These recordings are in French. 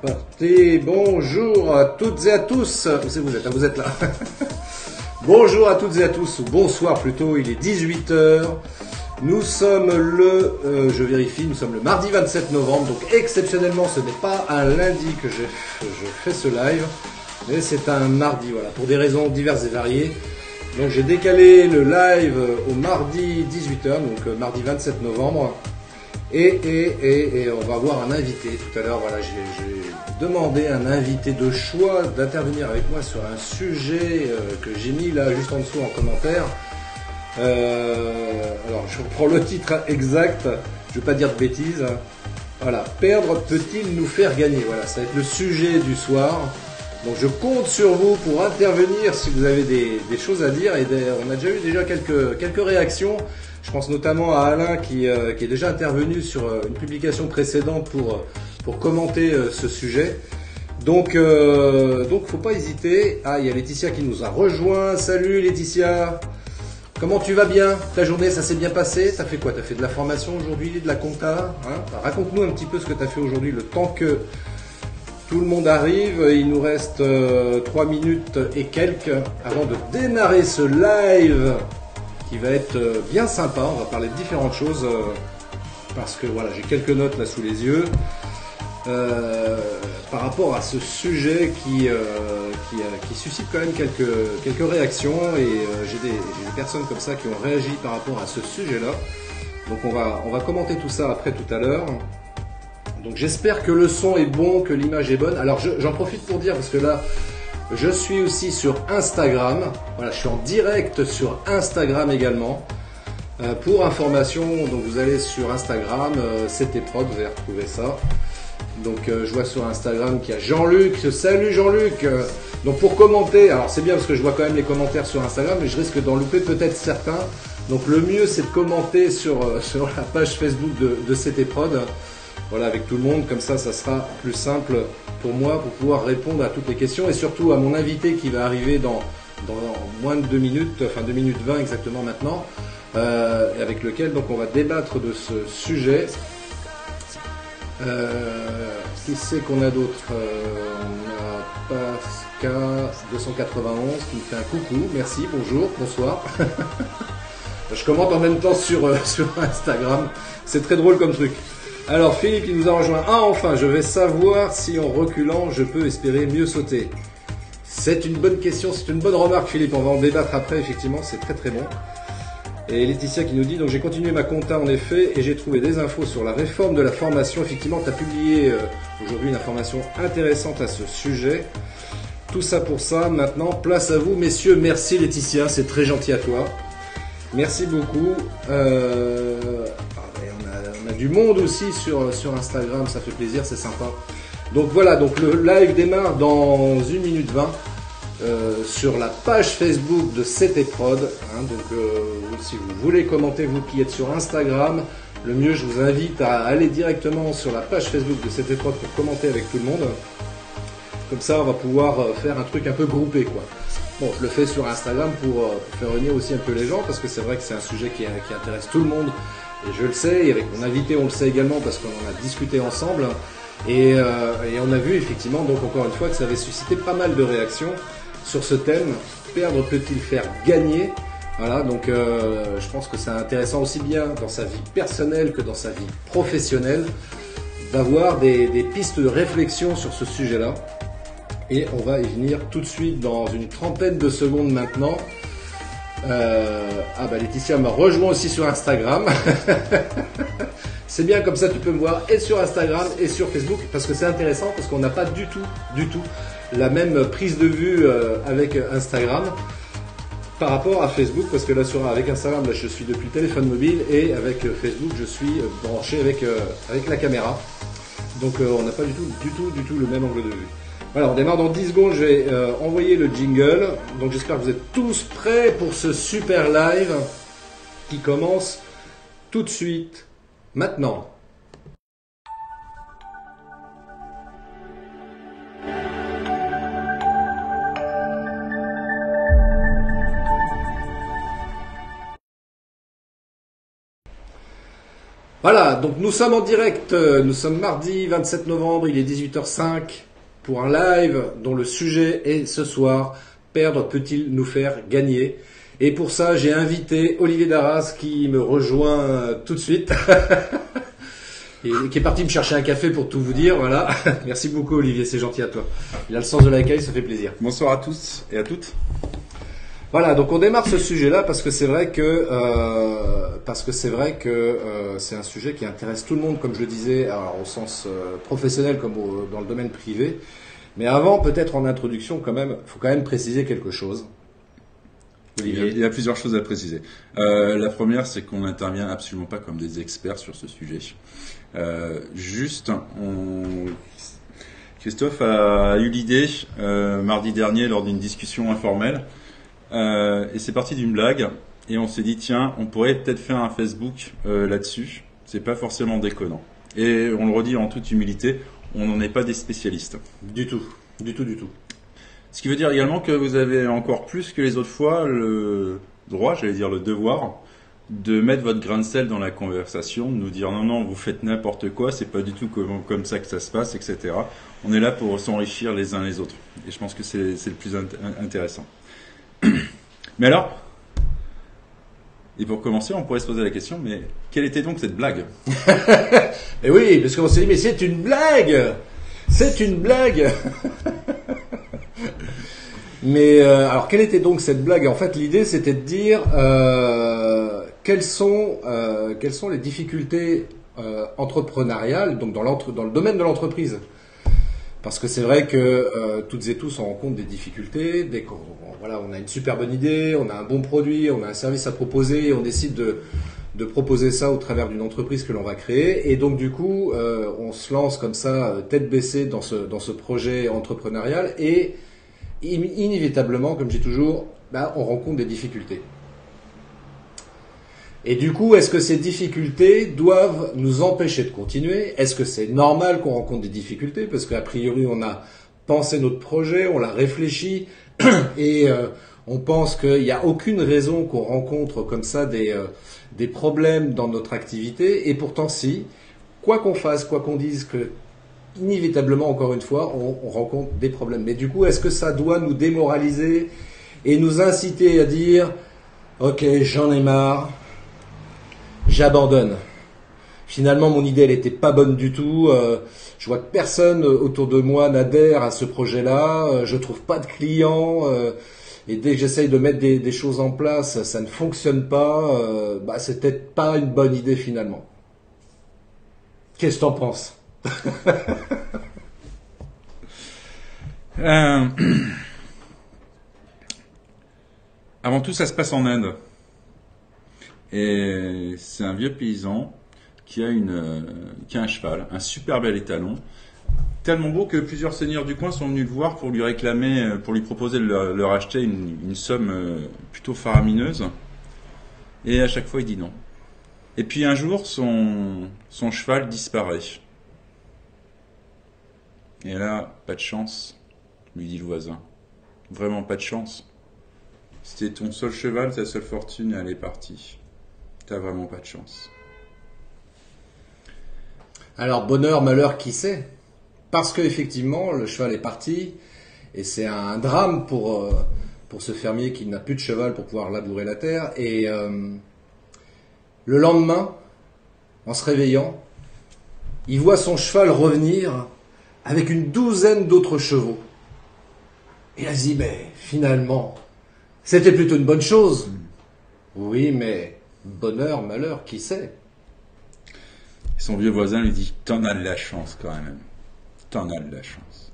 Parti, bonjour à toutes et à tous. Vous êtes là. Bonjour à toutes et à tous, ou bonsoir plutôt, il est 18 heures. Nous sommes je vérifie, nous sommes le mardi 27 novembre, donc exceptionnellement ce n'est pas un lundi que je fais ce live, mais c'est un mardi, voilà, pour des raisons diverses et variées. Donc j'ai décalé le live au mardi 18 heures, donc mardi 27 novembre. Et on va avoir un invité tout à l'heure. Voilà, j'ai demandé à un invité de choix d'intervenir avec moi sur un sujet que j'ai mis là juste en dessous en commentaire. Alors je reprends le titre exact, je ne vais pas dire de bêtises. Voilà, perdre peut-il nous faire gagner? Voilà, ça va être le sujet du soir. Donc je compte sur vous pour intervenir si vous avez des choses à dire. Et on a déjà eu quelques réactions. Je pense notamment à Alain qui est déjà intervenu sur une publication précédente pour commenter ce sujet. Donc faut pas hésiter. Ah, il y a Laetitia qui nous a rejoint. Salut Laetitia. Comment tu vas bien? Ta journée, ça s'est bien passé? T'as fait quoi? T'as fait de la formation aujourd'hui, de la compta, hein? Raconte-nous un petit peu ce que t'as fait aujourd'hui, le temps que tout le monde arrive. Il nous reste 3 minutes et quelques avant de démarrer ce live qui va être bien sympa. On va parler de différentes choses parce que voilà, j'ai quelques notes là sous les yeux par rapport à ce sujet qui suscite quand même quelques réactions et j'ai des personnes comme ça qui ont réagi par rapport à ce sujet-là. Donc on va commenter tout ça après tout à l'heure. Donc j'espère que le son est bon, que l'image est bonne. Alors j'en profite pour dire parce que là je suis aussi sur Instagram. Voilà, je suis en direct sur Instagram également. Pour information, donc vous allez sur Instagram, c'était prod, vous allez retrouver ça. Donc je vois sur Instagram qu'il y a Jean-Luc. Salut Jean-Luc. Donc pour commenter, alors c'est bien parce que je vois quand même les commentaires sur Instagram, mais je risque d'en louper peut-être certains. Donc le mieux c'est de commenter sur la page Facebook de CT Prod. Voilà, avec tout le monde, comme ça sera plus simple pour moi pour pouvoir répondre à toutes les questions et surtout à mon invité qui va arriver dans moins de 2 minutes, enfin 2 minutes 20 exactement maintenant, avec lequel donc on va débattre de ce sujet. Qui c'est qu'on a d'autre? On a Pascal 291 qui me fait un coucou, merci, bonjour, bonsoir. Je commente en même temps sur Instagram, c'est très drôle comme truc. Alors Philippe il nous a rejoint. Ah enfin, je vais savoir si en reculant je peux espérer mieux sauter. C'est une bonne question, c'est une bonne remarque Philippe, on va en débattre après effectivement, c'est très très bon. Et Laetitia qui nous dit, donc j'ai continué ma compta en effet et j'ai trouvé des infos sur la réforme de la formation. Effectivement, tu as publié aujourd'hui une information intéressante à ce sujet. Tout ça pour ça, maintenant place à vous messieurs, merci Laetitia, c'est très gentil à toi. Merci beaucoup. On a du monde aussi sur Instagram, ça fait plaisir, c'est sympa. Donc voilà, donc le live démarre dans 1 minute 20 sur la page Facebook de CT Prod. Hein, donc si vous voulez commenter, vous qui êtes sur Instagram, le mieux je vous invite à aller directement sur la page Facebook de CT Prod pour commenter avec tout le monde. Comme ça on va pouvoir faire un truc un peu groupé quoi. Bon, je le fais sur Instagram pour faire venir aussi un peu les gens parce que c'est vrai que c'est un sujet qui intéresse tout le monde. Et je le sais, et avec mon invité on le sait également parce qu'on en a discuté ensemble et on a vu effectivement donc encore une fois que ça avait suscité pas mal de réactions sur ce thème. Perdre peut-il faire gagner? Voilà, donc je pense que c'est intéressant aussi bien dans sa vie personnelle que dans sa vie professionnelle d'avoir des pistes de réflexion sur ce sujet-là. Et on va y venir tout de suite dans une trentaine de secondes maintenant. Ah bah Laetitia m'a rejoint aussi sur Instagram. C'est bien comme ça tu peux me voir et sur Instagram et sur Facebook parce que c'est intéressant parce qu'on n'a pas du tout la même prise de vue avec Instagram par rapport à Facebook parce que là avec Instagram là, je suis depuis le téléphone mobile et avec Facebook je suis branché avec la caméra. Donc on n'a pas du tout le même angle de vue. Voilà, on démarre dans 10 secondes, je vais envoyer le jingle. Donc j'espère que vous êtes tous prêts pour ce super live qui commence tout de suite, maintenant. Voilà, donc nous sommes en direct, nous sommes mardi 27 novembre, il est 18h05 pour un live dont le sujet est ce soir, perdre peut-il nous faire gagner? Et pour ça, j'ai invité Olivier Darras qui me rejoint tout de suite et qui est parti me chercher un café pour tout vous dire, voilà. Merci beaucoup Olivier, c'est gentil à toi. Il a le sens de l'accueil, ça fait plaisir. Bonsoir à tous et à toutes. Voilà, donc on démarre ce sujet-là parce que c'est vrai que c'est un sujet qui intéresse tout le monde, comme je le disais, alors au sens professionnel comme dans le domaine privé. Mais avant, peut-être en introduction, quand même, faut quand même préciser quelque chose. Olivier. Il y a plusieurs choses à préciser. La première, c'est qu'on n'intervient absolument pas comme des experts sur ce sujet. Christophe a eu l'idée mardi dernier lors d'une discussion informelle. Et c'est parti d'une blague et on s'est dit tiens, on pourrait peut-être faire un Facebook là-dessus, c'est pas forcément déconnant. Et on le redit en toute humilité, on n'en est pas des spécialistes. Du tout. Ce qui veut dire également que vous avez encore plus que les autres fois le droit, j'allais dire le devoir, de mettre votre grain de sel dans la conversation, de nous dire non, vous faites n'importe quoi, c'est pas du tout comme ça que ça se passe, etc. On est là pour s'enrichir les uns les autres. Et je pense que c'est le plus intéressant. Mais alors, et pour commencer, on pourrait se poser la question, mais quelle était donc cette blague? Et oui, parce qu'on s'est dit, mais c'est une blague. Mais alors, quelle était donc cette blague? En fait, l'idée, c'était de dire quelles sont les difficultés entrepreneuriales, donc dans le domaine de l'entreprise. Parce que c'est vrai que toutes et tous on rencontre des difficultés, dès qu'on on a une super bonne idée, on a un bon produit, on a un service à proposer, et on décide de proposer ça au travers d'une entreprise que l'on va créer. Et donc du coup, on se lance comme ça, tête baissée dans ce projet entrepreneurial et inévitablement, comme je dis toujours, on rencontre des difficultés. Et du coup, est-ce que ces difficultés doivent nous empêcher de continuer? Est-ce que c'est normal qu'on rencontre des difficultés? Parce qu'a priori, on a pensé notre projet, on l'a réfléchi, et on pense qu'il n'y a aucune raison qu'on rencontre comme ça des problèmes dans notre activité. Et pourtant, si, quoi qu'on fasse, quoi qu'on dise, que inévitablement, encore une fois, on rencontre des problèmes. Mais du coup, est-ce que ça doit nous démoraliser et nous inciter à dire « Ok, j'en ai marre ». J'abandonne. Finalement, mon idée, elle était pas bonne du tout. Je vois que personne autour de moi n'adhère à ce projet-là. Je trouve pas de clients. Et dès que j'essaye de mettre des choses en place, ça ne fonctionne pas. C'est peut-être pas une bonne idée finalement. Qu'est-ce que t'en penses? Avant tout, ça se passe en Inde. Et c'est un vieux paysan qui a un cheval, un super bel étalon, tellement beau que plusieurs seigneurs du coin sont venus le voir pour lui réclamer, pour lui proposer de leur acheter une somme plutôt faramineuse. Et à chaque fois, il dit non. Et puis un jour, son cheval disparaît. Et là, pas de chance, lui dit le voisin. Vraiment pas de chance. C'était ton seul cheval, ta seule fortune, et elle est partie. T'as vraiment pas de chance. Alors, bonheur, malheur, qui sait? Parce qu'effectivement, le cheval est parti, et c'est un drame pour ce fermier qui n'a plus de cheval pour pouvoir labourer la terre. Et le lendemain, en se réveillant, il voit son cheval revenir avec une douzaine d'autres chevaux. Et il se dit, mais finalement, c'était plutôt une bonne chose. Oui, mais... bonheur, malheur, qui sait? Son vieux voisin lui dit « T'en as de la chance quand même. T'en as de la chance. »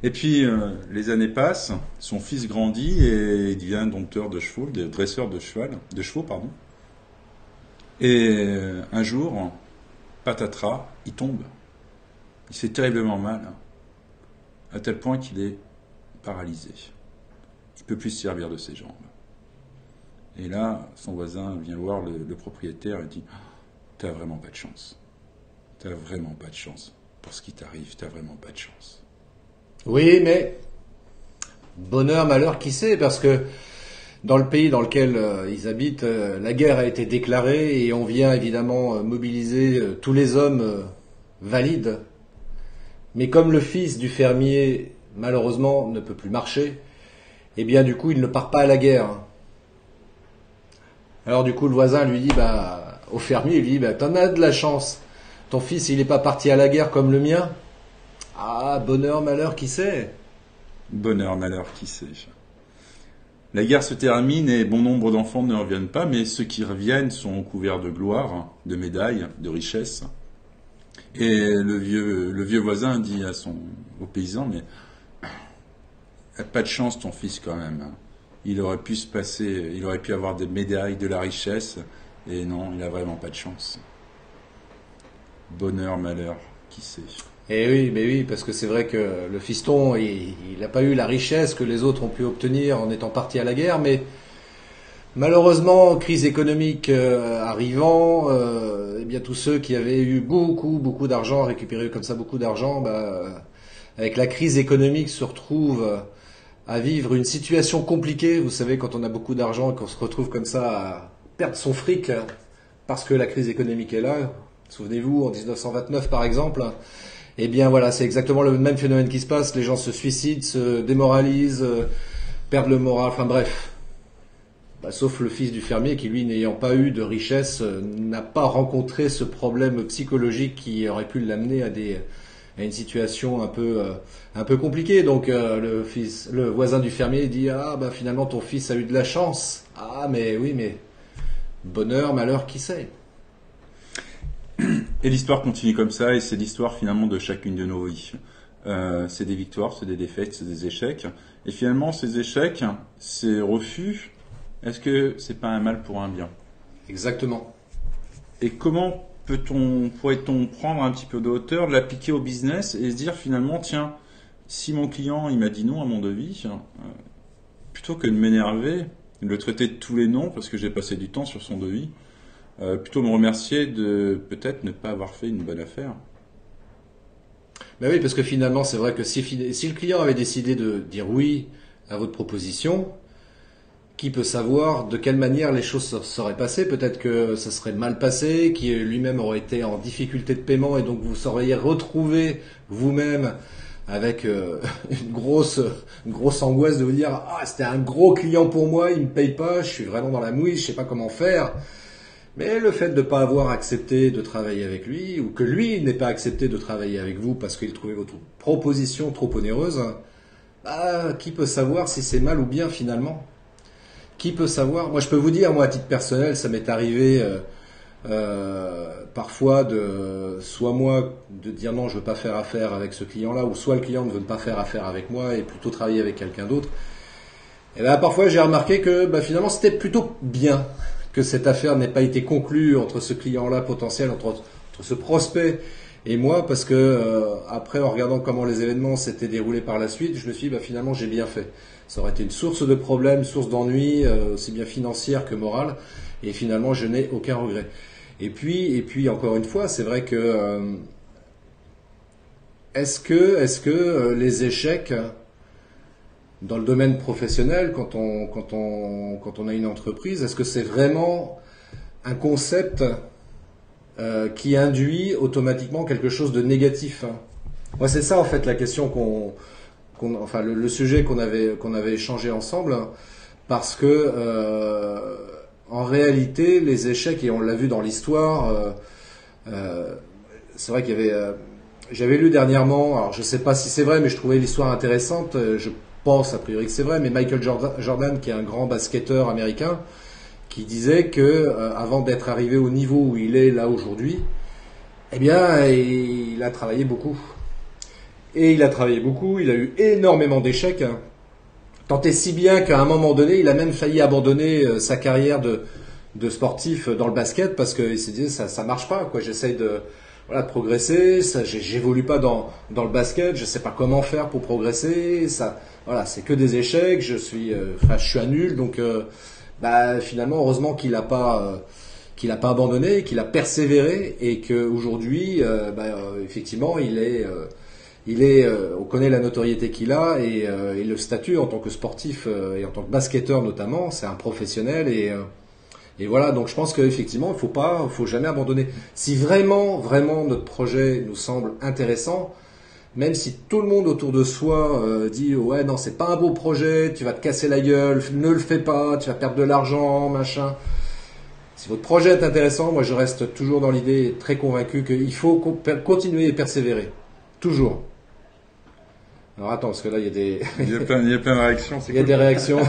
Et puis, les années passent, son fils grandit et il devient dompteur de chevaux, dresseur de chevaux. Et un jour, patatras, il tombe. Il fait terriblement mal, à tel point qu'il est paralysé. Il ne peut plus se servir de ses jambes. Et là, son voisin vient voir le propriétaire et dit « T'as vraiment pas de chance. T'as vraiment pas de chance. Pour ce qui t'arrive, t'as vraiment pas de chance. » Oui, mais bonheur, malheur, qui sait? Parce que dans le pays dans lequel ils habitent, la guerre a été déclarée et on vient évidemment mobiliser tous les hommes valides. Mais comme le fils du fermier, malheureusement, ne peut plus marcher, eh bien du coup, il ne part pas à la guerre. Alors du coup, le voisin lui dit, bah, au fermier, il lui dit, bah, t'en as de la chance. Ton fils, il n'est pas parti à la guerre comme le mien. Ah, bonheur, malheur, qui sait? Bonheur, malheur, qui sait. La guerre se termine et bon nombre d'enfants ne reviennent pas, mais ceux qui reviennent sont couverts de gloire, de médailles, de richesses. Et le vieux voisin dit au paysan, mais pas de chance ton fils quand même. Il aurait pu il aurait pu avoir des médailles, de la richesse, et non, il a vraiment pas de chance. Bonheur, malheur, qui sait. Eh oui, mais oui, parce que c'est vrai que le fiston, il n'a pas eu la richesse que les autres ont pu obtenir en étant partis à la guerre, mais malheureusement, crise économique arrivant, eh bien tous ceux qui avaient eu beaucoup d'argent, récupéré comme ça beaucoup d'argent, bah, avec la crise économique se retrouvent à vivre une situation compliquée. Vous savez, quand on a beaucoup d'argent et qu'on se retrouve comme ça à perdre son fric parce que la crise économique est là. Souvenez-vous, en 1929 par exemple, eh bien voilà, c'est exactement le même phénomène qui se passe. Les gens se suicident, se démoralisent, perdent le moral, enfin bref. Bah, sauf le fils du fermier qui, lui, n'ayant pas eu de richesse, n'a pas rencontré ce problème psychologique qui aurait pu l'amener à une situation un peu compliquée. Donc le voisin du fermier dit, ah bah finalement ton fils a eu de la chance. Ah mais oui, mais bonheur, malheur, qui sait? Et l'histoire continue comme ça, et c'est l'histoire finalement de chacune de nos vies. C'est des victoires, c'est des défaites, c'est des échecs. Et finalement, ces échecs, ces refus, est-ce que c'est pas un mal pour un bien? Exactement. Et comment pourrait-on prendre un petit peu de hauteur, l'appliquer au business et se dire finalement, tiens, si mon client il m'a dit non à mon devis, plutôt que de m'énerver, de le traiter de tous les noms parce que j'ai passé du temps sur son devis, plutôt me remercier de peut-être ne pas avoir fait une bonne affaire. Ben oui, parce que finalement, c'est vrai que si le client avait décidé de dire oui à votre proposition, qui peut savoir de quelle manière les choses se seraient passées? Peut-être que ça serait mal passé, qu'il lui-même aurait été en difficulté de paiement et donc vous seriez retrouvé vous-même avec une grosse angoisse de vous dire, ah, c'était un gros client pour moi, il me paye pas, je suis vraiment dans la mouise, je sais pas comment faire. Mais le fait de ne pas avoir accepté de travailler avec lui, ou que lui n'ait pas accepté de travailler avec vous parce qu'il trouvait votre proposition trop onéreuse, bah, qui peut savoir si c'est mal ou bien finalement? Qui peut savoir? Moi, je peux vous dire, moi, à titre personnel, ça m'est arrivé parfois soit moi de dire non, je veux pas faire affaire avec ce client-là, ou soit le client ne veut pas faire affaire avec moi et plutôt travailler avec quelqu'un d'autre. Et là, parfois, j'ai remarqué que bah, finalement, c'était plutôt bien que cette affaire n'ait pas été conclue entre ce client-là potentiel, entre ce prospect et moi, parce que après, en regardant comment les événements s'étaient déroulés par la suite, je me suis dit, bah, finalement, j'ai bien fait. Ça aurait été une source de problèmes, source d'ennui, aussi bien financière que morale, et finalement, je n'ai aucun regret. Et puis, encore une fois, c'est vrai que est-ce que les échecs dans le domaine professionnel, quand on a une entreprise, est-ce que c'est vraiment un concept qui induit automatiquement quelque chose de négatif? Moi, c'est ça en fait la question enfin le sujet qu'on avait échangé ensemble, parce que en réalité, les échecs, et on l'a vu dans l'histoire, c'est vrai qu'il y avait, j'avais lu dernièrement, alors je sais pas si c'est vrai, mais je trouvais l'histoire intéressante. Je pense a priori que c'est vrai, mais Michael Jordan, qui est un grand basketteur américain, qui disait que avant d'être arrivé au niveau où il est là aujourd'hui, eh bien, il a travaillé beaucoup. Et il a travaillé beaucoup, il a eu énormément d'échecs. Tant et si bien qu'à un moment donné, il a même failli abandonner sa carrière de sportif dans le basket parce qu'il s'est dit ça marche pas, quoi. J'essaye de progresser, j'évolue pas dans le basket, je sais pas comment faire pour progresser, voilà, c'est que des échecs, je suis un nul, donc bah finalement heureusement qu'il a pas abandonné, qu'il a persévéré et qu'aujourd'hui effectivement il est on connaît la notoriété qu'il a et le statut en tant que sportif et en tant que basketteur notamment, c'est un professionnel et voilà. Donc je pense qu'effectivement, faut jamais abandonner. Si vraiment notre projet nous semble intéressant, même si tout le monde autour de soi dit ouais non c'est pas un beau projet, tu vas te casser la gueule, ne le fais pas, tu vas perdre de l'argent, machin. Si votre projet est intéressant, moi je reste toujours dans l'idée très convaincu qu'il faut continuer et persévérer. Toujours. Alors attends, parce que là il y a des... il y a plein de réactions. Il y a des réactions.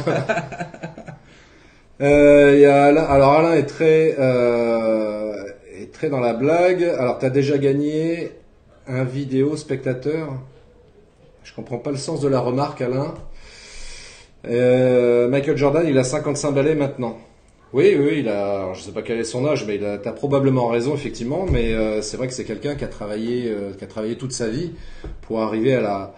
Alors Alain est très dans la blague. Alors tu as déjà gagné un vidéo spectateur. Je comprends pas le sens de la remarque, Alain. Michael Jordan, il a 55 balais maintenant. Oui, alors, je sais pas quel est son âge, mais t'as probablement raison, effectivement, mais c'est vrai que c'est quelqu'un qui a travaillé toute sa vie pour arriver à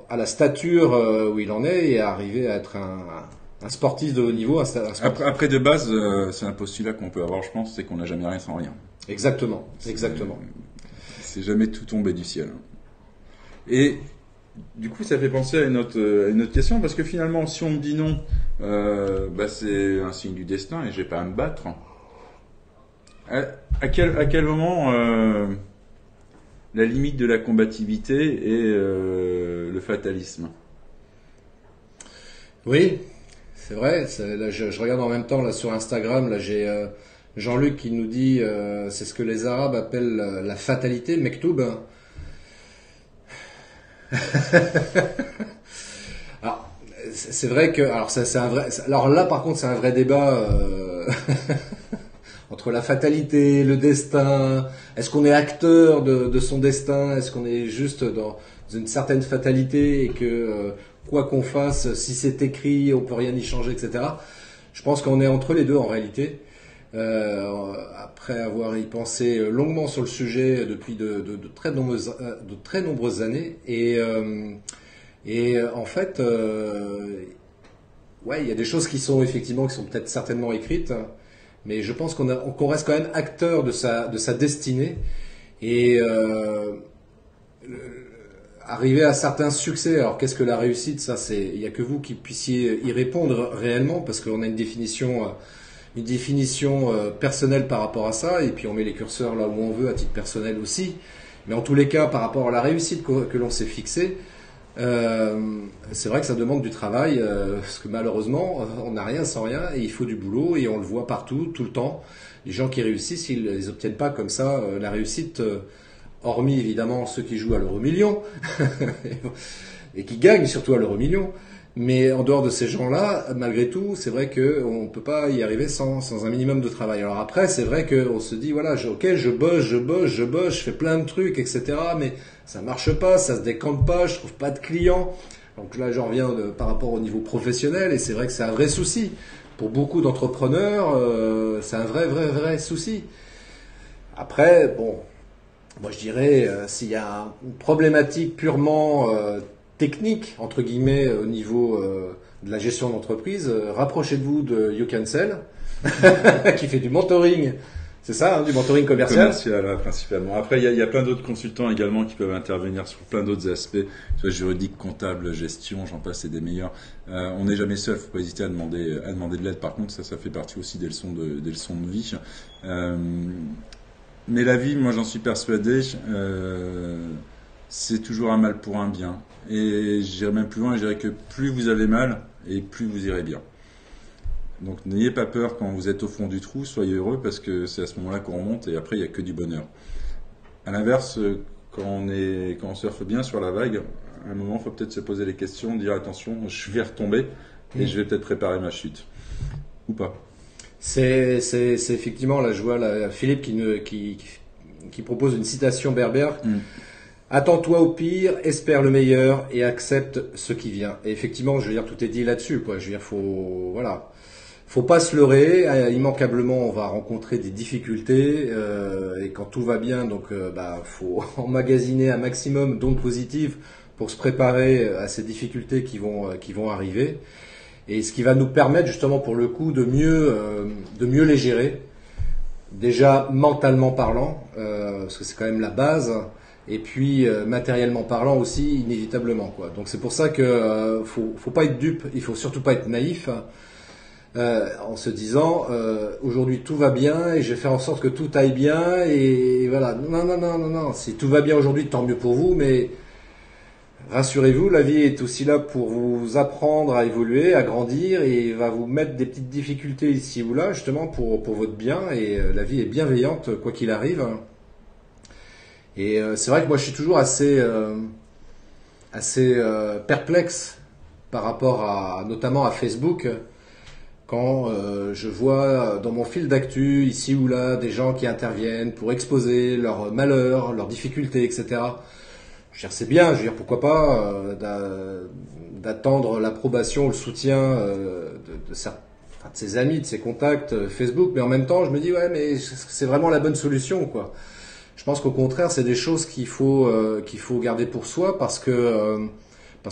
la stature où il en est et à arriver à être un sportif de haut niveau. Après, de base, c'est un postulat qu'on peut avoir, je pense, c'est qu'on n'a jamais rien sans rien. Exactement. C'est jamais tout tombé du ciel. Et du coup, ça fait penser à une autre question, parce que finalement, si on me dit non, c'est un signe du destin et j'ai pas à me battre. À quel moment la limite de la combativité et le fatalisme? Oui, c'est vrai. Là, je regarde en même temps là sur Instagram. Là, j'ai Jean-Luc qui nous dit c'est ce que les Arabes appellent la fatalité, le mektoub. Alors, c'est vrai que, alors c'est un vrai, alors là par contre c'est un vrai débat entre la fatalité, le destin. Est-ce qu'on est acteur de son destin? Est-ce qu'on est juste dans une certaine fatalité et que quoi qu'on fasse, si c'est écrit, on peut rien y changer, etc. Je pense qu'on est entre les deux en réalité. Après avoir y pensé longuement sur le sujet depuis de très nombreuses années et en fait ouais, il y a des choses qui sont peut-être certainement écrites, mais je pense qu'on reste quand même acteur de sa destinée et arriver à certains succès. Alors qu'est-ce que la réussite? Ça, il y a que vous qui puissiez y répondre réellement, parce qu'on a une définition personnelle par rapport à ça, et puis on met les curseurs là où on veut à titre personnel aussi. Mais en tous les cas, par rapport à la réussite que l'on s'est fixée, c'est vrai que ça demande du travail, parce que malheureusement, on n'a rien sans rien, et il faut du boulot, et on le voit partout, tout le temps. Les gens qui réussissent, ils obtiennent pas comme ça la réussite, hormis évidemment ceux qui jouent à l'euro-million, et qui gagnent surtout à l'euro-million. Mais en dehors de ces gens-là, malgré tout, c'est vrai qu'on ne peut pas y arriver sans un minimum de travail. Alors après, c'est vrai qu'on se dit, voilà, je bosse, je fais plein de trucs, etc. Mais ça marche pas, ça se décante pas, je trouve pas de clients. Donc là, j'en reviens par rapport au niveau professionnel, et c'est vrai que c'est un vrai souci. Pour beaucoup d'entrepreneurs, c'est un vrai souci. Après, bon, moi je dirais, s'il y a une problématique purement technique, entre guillemets, au niveau de la gestion d'entreprise, rapprochez-vous de You Can Sell, qui fait du mentoring. C'est ça, hein, du mentoring commercial. Principalement. Après, il y a plein d'autres consultants également qui peuvent intervenir sur plein d'autres aspects, juridique, comptable, gestion, j'en passe, et des meilleurs. On n'est jamais seul, faut pas hésiter à demander de l'aide. Par contre, ça fait partie aussi des leçons de vie. Mais la vie, moi j'en suis persuadé, c'est toujours un mal pour un bien. Et j'irai même plus loin, je dirais que plus vous avez mal, et plus vous irez bien. Donc n'ayez pas peur quand vous êtes au fond du trou, soyez heureux, parce que c'est à ce moment-là qu'on remonte, et après il n'y a que du bonheur. À l'inverse, quand on surfe bien sur la vague, à un moment il faut peut-être se poser les questions, dire attention, je vais retomber, et je vais peut-être préparer ma chute. Ou pas. C'est effectivement, là je vois Philippe qui propose une citation berbère. Attends-toi au pire, espère le meilleur et accepte ce qui vient. Et effectivement, je veux dire, tout est dit là-dessus, quoi. Je veux dire, faut pas se leurrer. Immanquablement, on va rencontrer des difficultés, et quand tout va bien, donc, faut emmagasiner un maximum d'ondes positives pour se préparer à ces difficultés qui vont arriver. Et ce qui va nous permettre, justement, pour le coup, de mieux les gérer. Déjà, mentalement parlant, parce que c'est quand même la base. et puis matériellement parlant aussi, inévitablement, quoi. Donc c'est pour ça que faut pas être dupe, il faut surtout pas être naïf. En se disant aujourd'hui tout va bien et je vais faire en sorte que tout aille bien et voilà. Non, non, non, non, non. Si tout va bien aujourd'hui, tant mieux pour vous, mais rassurez-vous, la vie est aussi là pour vous apprendre à évoluer, à grandir et va vous mettre des petites difficultés ici ou là justement pour votre bien et la vie est bienveillante quoi qu'il arrive. Et c'est vrai que moi je suis toujours assez perplexe par rapport à notamment à Facebook. Quand je vois dans mon fil d'actu, ici ou là, des gens qui interviennent pour exposer leurs malheurs, leurs difficultés, etc. Je veux dire, c'est bien, je veux dire, pourquoi pas d'attendre l'approbation, le soutien de ses amis, de ses contacts Facebook, mais en même temps, je me dis, ouais, mais c'est vraiment la bonne solution, quoi. Je pense qu'au contraire, c'est des choses qu'il faut garder pour soi parce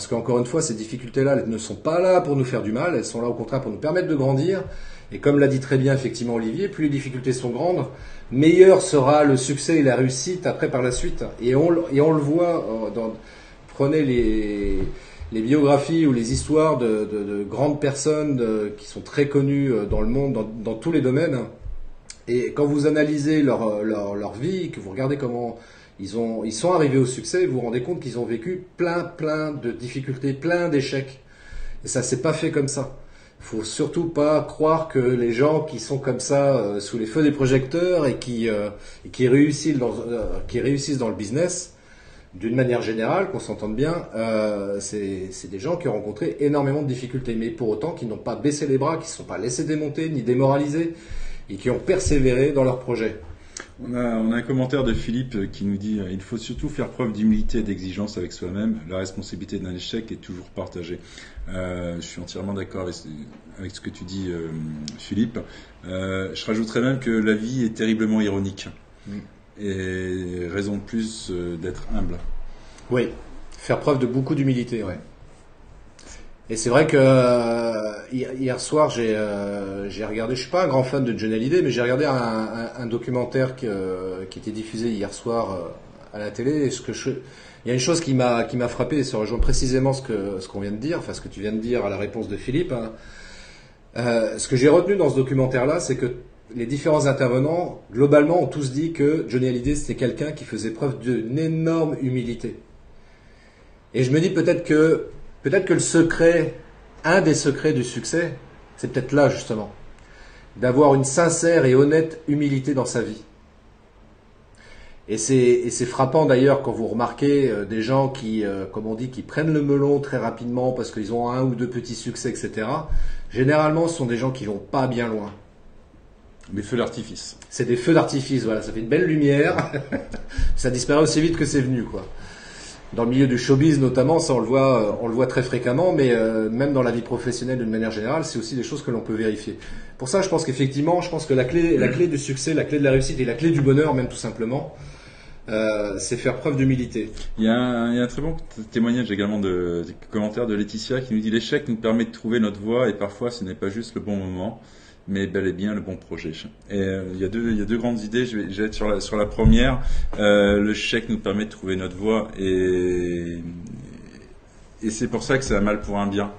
qu'encore une fois, ces difficultés-là, elles ne sont pas là pour nous faire du mal, elles sont là au contraire pour nous permettre de grandir. Et comme l'a dit très bien effectivement Olivier, plus les difficultés sont grandes, meilleur sera le succès et la réussite après par la suite. Et on le voit, prenez les biographies ou les histoires de grandes personnes qui sont très connues dans le monde, dans tous les domaines. Et quand vous analysez leur vie, que vous regardez comment ils sont arrivés au succès, vous vous rendez compte qu'ils ont vécu plein de difficultés, plein d'échecs. Et ça s'est pas fait comme ça. Faut surtout pas croire que les gens qui sont comme ça sous les feux des projecteurs et qui réussissent dans le business, d'une manière générale, qu'on s'entende bien, c'est des gens qui ont rencontré énormément de difficultés, mais pour autant qui n'ont pas baissé les bras, qui ne se sont pas laissés démonter ni démoralisés et qui ont persévéré dans leur projet. On a un commentaire de Philippe qui nous dit il faut surtout faire preuve d'humilité et d'exigence avec soi-même. La responsabilité d'un échec est toujours partagée. Je suis entièrement d'accord avec ce que tu dis, Philippe. Je rajouterais même que la vie est terriblement ironique. Et raison de plus d'être humble. Oui, faire preuve de beaucoup d'humilité, ouais. Et c'est vrai que hier soir j'ai regardé, je suis pas un grand fan de Johnny Hallyday, mais j'ai regardé un documentaire qui était diffusé hier soir à la télé. Et il y a une chose qui m'a frappé, et ça rejoint précisément ce qu'on vient de dire, enfin ce que tu viens de dire à la réponse de Philippe. Hein. Ce que j'ai retenu dans ce documentaire-là, c'est que les différents intervenants, globalement, ont tous dit que Johnny Hallyday, c'était quelqu'un qui faisait preuve d'une énorme humilité. Et je me dis peut-être que le secret, un des secrets du succès, c'est peut-être là, justement. D'avoir une sincère et honnête humilité dans sa vie. Et c'est frappant d'ailleurs quand vous remarquez des gens qui, comme on dit, qui prennent le melon très rapidement parce qu'ils ont un ou deux petits succès, etc. Généralement, ce sont des gens qui vont pas bien loin. Des feux d'artifice. C'est des feux d'artifice, voilà. Ça fait une belle lumière. Ça disparaît aussi vite que c'est venu, quoi. Dans le milieu du showbiz notamment, ça on le voit très fréquemment, mais même dans la vie professionnelle d'une manière générale, c'est aussi des choses que l'on peut vérifier. Pour ça, je pense que la clé du succès, la clé de la réussite et la clé du bonheur, même tout simplement, c'est faire preuve d'humilité. Il y a un très bon témoignage également de commentaire de Laetitia qui nous dit l'échec nous permet de trouver notre voie et parfois ce n'est pas juste le bon moment, mais bel et bien le bon projet. Et il y a deux grandes idées. Je vais être sur la première. Le chèque nous permet de trouver notre voie et c'est pour ça que c'est un mal pour un bien.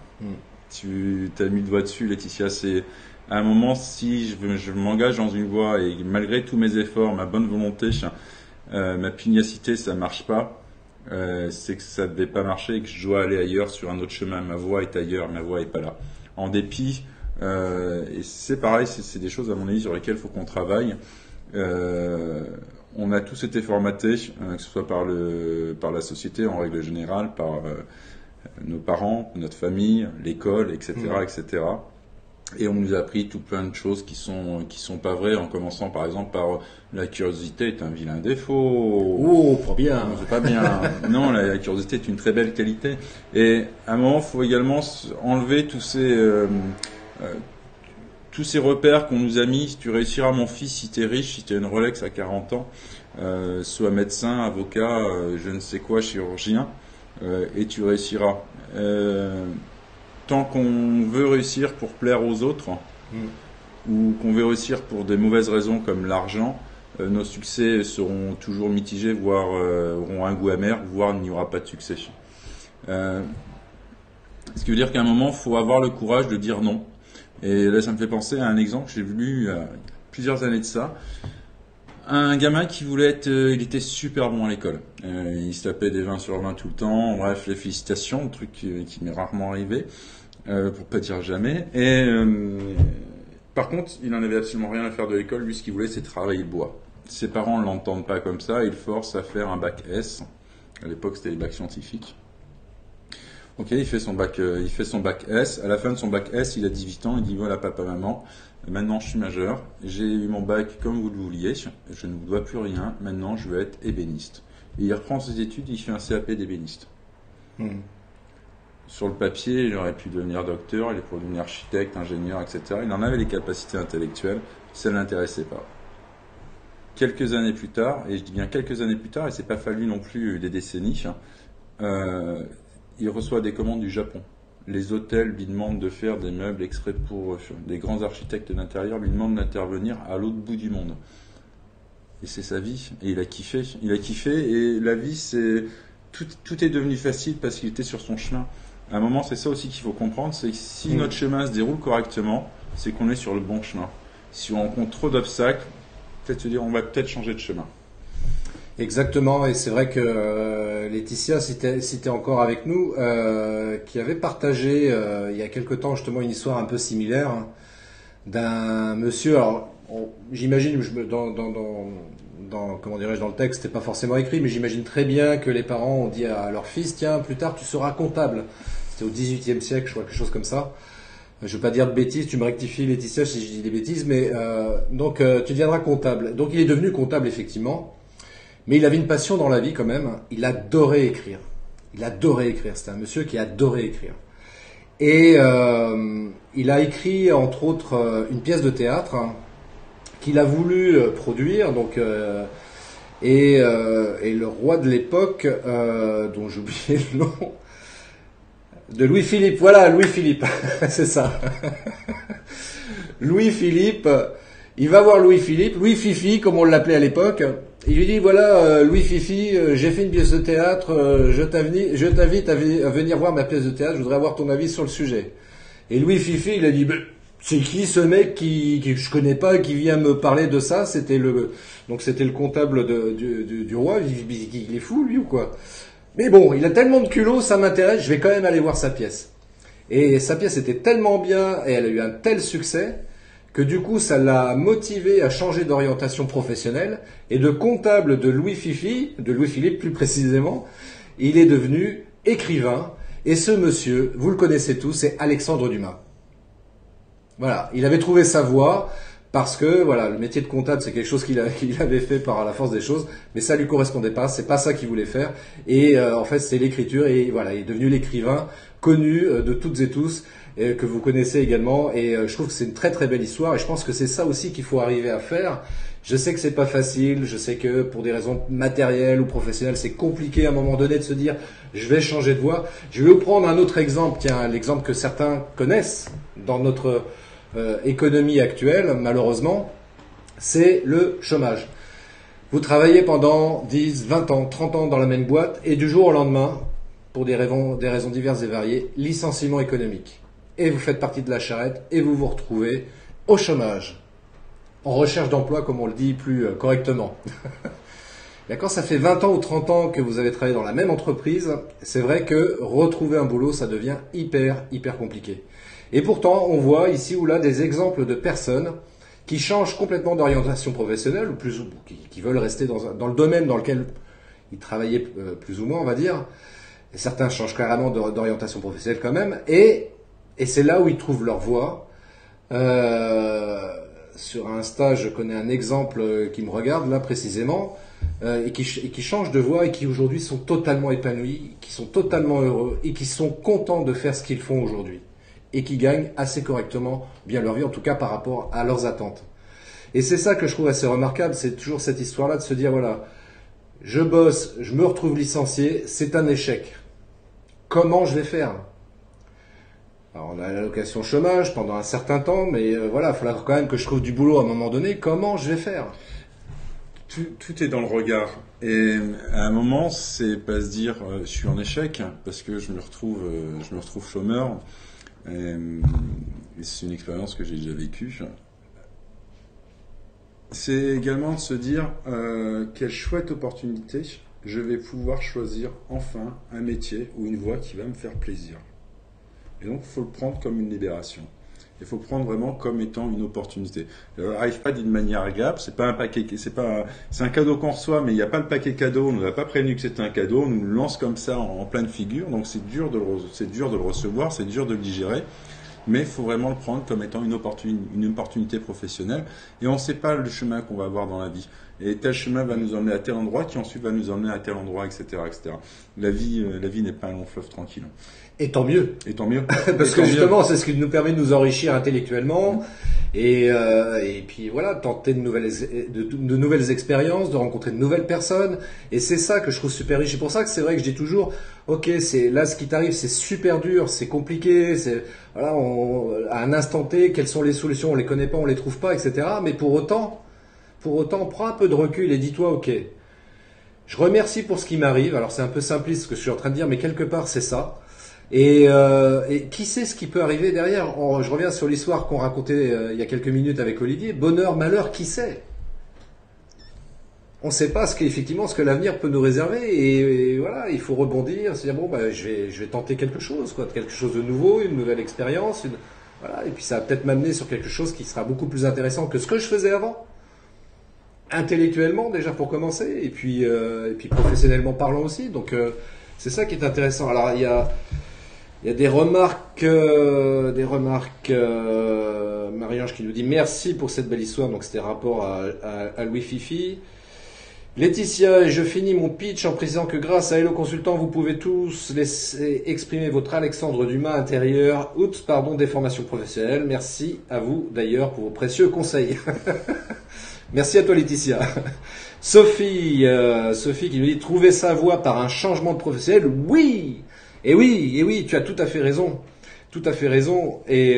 Tu t'as mis le doigt dessus, Laetitia. C'est à un moment, si je m'engage dans une voie et malgré tous mes efforts, ma bonne volonté, ma pugnacité, ça marche pas. C'est que ça devait pas marcher et que je dois aller ailleurs sur un autre chemin. Ma voie est ailleurs, ma voie est pas là. En dépit. Et c'est pareil, c'est des choses à mon avis sur lesquelles il faut qu'on travaille. On a tous été formatés, que ce soit par la société en règle générale, par nos parents, notre famille, l'école, etc., etc. Et on nous a appris tout plein de choses qui sont pas vraies, en commençant par exemple par la curiosité est un vilain défaut. Oh, pas bien. C'est pas bien. Non, la curiosité est une très belle qualité. Et à un moment, il faut également enlever tous ces repères qu'on nous a mis. Si tu réussiras, mon fils, si tu es riche, si tu as une Rolex à 40 ans, sois médecin, avocat, je ne sais quoi, chirurgien, et tu réussiras. Tant qu'on veut réussir pour plaire aux autres, ou qu'on veut réussir pour des mauvaises raisons comme l'argent, nos succès seront toujours mitigés, voire auront un goût amer, voire il n'y aura pas de succès. Ce qui veut dire qu'à un moment, il faut avoir le courage de dire non. Et là, ça me fait penser à un exemple que j'ai vu plusieurs années de ça. Un gamin qui voulait être, il était super bon à l'école. Il se tapait des 20 sur 20 tout le temps. Bref, les félicitations, un truc qui m'est rarement arrivé, pour pas dire jamais. Et par contre, il n'en avait absolument rien à faire de l'école. Lui, ce qu'il voulait, c'est travailler le bois. Ses parents ne l'entendent pas comme ça. Ils le forcent à faire un bac S. À l'époque, c'était les bacs scientifiques. Ok, il fait son bac S. À la fin de son bac S, il a 18 ans. Il dit voilà, papa, maman. Maintenant, je suis majeur, j'ai eu mon bac comme vous le vouliez, je ne vous dois plus rien, maintenant je veux être ébéniste. Et il reprend ses études, il fait un CAP d'ébéniste. Sur le papier, il aurait pu devenir docteur, il pourrait devenir architecte, ingénieur, etc. Il en avait les capacités intellectuelles, ça ne l'intéressait pas. Quelques années plus tard, et je dis bien quelques années plus tard, et c'est pas fallu non plus des décennies, il reçoit des commandes du Japon. Les hôtels lui demandent de faire des meubles exprès pour des grands architectes d'intérieur, lui demandent d'intervenir à l'autre bout du monde. Et c'est sa vie. Et il a kiffé. Il a kiffé. Et la vie, c'est tout est devenu facile parce qu'il était sur son chemin. À un moment, c'est ça aussi qu'il faut comprendre, c'est que si notre chemin se déroule correctement, c'est qu'on est sur le bon chemin. Si on rencontre trop d'obstacles, peut-être se dire on va peut-être changer de chemin. Exactement, et c'est vrai que Laetitia, si t'es encore avec nous, qui avait partagé il y a quelque temps justement une histoire un peu similaire, hein, d'un monsieur. Alors, j'imagine comment dirais-je, dans le texte, c'était pas forcément écrit, mais j'imagine très bien que les parents ont dit à leur fils, tiens, plus tard tu seras comptable. C'était au XVIIIe siècle, je crois, quelque chose comme ça. Je veux pas dire de bêtises, tu me rectifies Laetitia si je dis des bêtises, mais donc tu deviendras comptable. Donc il est devenu comptable effectivement. Mais il avait une passion dans la vie quand même. Il adorait écrire. Il adorait écrire. C'était un monsieur qui adorait écrire. Et il a écrit entre autres une pièce de théâtre qu'il a voulu produire. Donc et le roi de l'époque, dont j'ai oublié le nom, de Louis-Philippe. Voilà, Louis-Philippe. C'est ça. Louis-Philippe. Il va voir Louis-Philippe, Louis-Fifi comme on l'appelait à l'époque. Il lui dit voilà Louis Fifi, j'ai fait une pièce de théâtre, je t'invite à venir voir ma pièce de théâtre, je voudrais avoir ton avis sur le sujet. Et Louis Fifi, il a dit c'est qui ce mec qui je connais pas, qui vient me parler de ça? C'était le comptable du roi. Il est fou lui ou quoi? Mais bon, il a tellement de culot, ça m'intéresse, je vais quand même aller voir sa pièce. Et sa pièce était tellement bien et elle a eu un tel succès que du coup, ça l'a motivé à changer d'orientation professionnelle, et de comptable de Louis Fifi, de Louis-Philippe plus précisément, il est devenu écrivain, et ce monsieur, vous le connaissez tous, c'est Alexandre Dumas. Voilà, il avait trouvé sa voie, parce que voilà, le métier de comptable, c'est quelque chose qu'il avait fait par la force des choses, mais ça lui correspondait pas, c'est pas ça qu'il voulait faire, et en fait, c'est l'écriture, et voilà, il est devenu l'écrivain connu de toutes et tous, que vous connaissez également, et je trouve que c'est une très très belle histoire, et je pense que c'est ça aussi qu'il faut arriver à faire. Je sais que c'est pas facile, je sais que pour des raisons matérielles ou professionnelles, c'est compliqué à un moment donné de se dire je vais changer de voie. Je vais vous prendre un autre exemple, tiens, l'exemple que certains connaissent dans notre économie actuelle, malheureusement, c'est le chômage. Vous travaillez pendant 10, 20 ans, 30 ans dans la même boîte, et du jour au lendemain, pour des raisons diverses et variées, licenciement économique. Et vous faites partie de la charrette, et vous vous retrouvez au chômage. En recherche d'emploi, comme on le dit plus correctement. Quand ça fait 20 ans ou 30 ans que vous avez travaillé dans la même entreprise, c'est vrai que retrouver un boulot, ça devient hyper compliqué. Et pourtant, on voit ici ou là des exemples de personnes qui changent complètement d'orientation professionnelle, ou qui veulent rester dans le domaine dans lequel ils travaillaient plus ou moins, on va dire. Et certains changent carrément d'orientation professionnelle quand même, et c'est là où ils trouvent leur voie. Sur Insta, je connais un exemple qui me regarde là précisément, et qui change de voie, et qui aujourd'hui sont totalement épanouis, qui sont totalement heureux, et qui sont contents de faire ce qu'ils font aujourd'hui, et qui gagnent assez correctement bien leur vie, en tout cas par rapport à leurs attentes. Et c'est ça que je trouve assez remarquable, c'est toujours cette histoire-là de se dire voilà, je bosse, je me retrouve licencié, c'est un échec. Comment je vais faire ? Alors on a l'allocation chômage pendant un certain temps, mais voilà, il faudra quand même que je trouve du boulot à un moment donné. Comment je vais faire ? tout est dans le regard. Et à un moment, c'est pas se dire je suis en échec parce que je me retrouve chômeur. Et c'est une expérience que j'ai déjà vécue. C'est également de se dire quelle chouette opportunité, je vais pouvoir choisir enfin un métier ou une voie qui va me faire plaisir. Et donc, il faut le prendre comme une libération. Il faut le prendre vraiment comme étant une opportunité. Arrive pas d'une manière agréable, c'est pas un paquet, c'est un cadeau qu'on reçoit, mais il n'y a pas le paquet cadeau, on nous a pas prévenu que c'était un cadeau, on nous le lance comme ça en pleine figure, donc c'est dur de le recevoir, c'est dur de le digérer. Mais il faut vraiment le prendre comme étant une opportunité professionnelle. Et on ne sait pas le chemin qu'on va avoir dans la vie. Et tel chemin va nous emmener à tel endroit, qui ensuite va nous emmener à tel endroit, etc., etc. La vie n'est pas un long fleuve tranquille. Et tant mieux. Et tant mieux. Parce que justement, c'est ce qui nous permet de nous enrichir intellectuellement. Et puis voilà, tenter de nouvelles expériences, de rencontrer de nouvelles personnes. Et c'est ça que je trouve super riche. C'est pour ça que c'est vrai que je dis toujours, ok, c'est là ce qui t'arrive, c'est super dur, c'est compliqué, c'est voilà, à un instant T, quelles sont les solutions, on les connaît pas, on les trouve pas, etc. Mais pour autant, prends un peu de recul et dis-toi, ok, je remercie pour ce qui m'arrive. Alors c'est un peu simpliste ce que je suis en train de dire, mais quelque part c'est ça. Et qui sait ce qui peut arriver derrière. Je reviens sur l'histoire qu'on racontait il y a quelques minutes avec Olivier. Bonheur, malheur, qui sait? On ne sait pas ce que l'avenir peut nous réserver. Et voilà, il faut rebondir, se dire bon, bah, je vais tenter quelque chose de nouveau, une nouvelle expérience. Voilà, et puis ça va peut-être m'amener sur quelque chose qui sera beaucoup plus intéressant que ce que je faisais avant. Intellectuellement déjà pour commencer, et puis professionnellement parlant aussi. Donc c'est ça qui est intéressant. Alors il y a des remarques, Marie-Ange qui nous dit merci pour cette belle histoire. Donc c'était rapport à Louis Fifi. Laetitia, et je finis mon pitch en précisant que grâce à Hello Consultant, vous pouvez tous laisser exprimer votre Alexandre Dumas intérieur. Oups, pardon, des formations professionnelles. Merci à vous d'ailleurs pour vos précieux conseils. Merci à toi Laetitia. Sophie qui nous dit trouver sa voie par un changement de professionnel. Oui, et oui, tu as tout à fait raison. Tout à fait raison. Et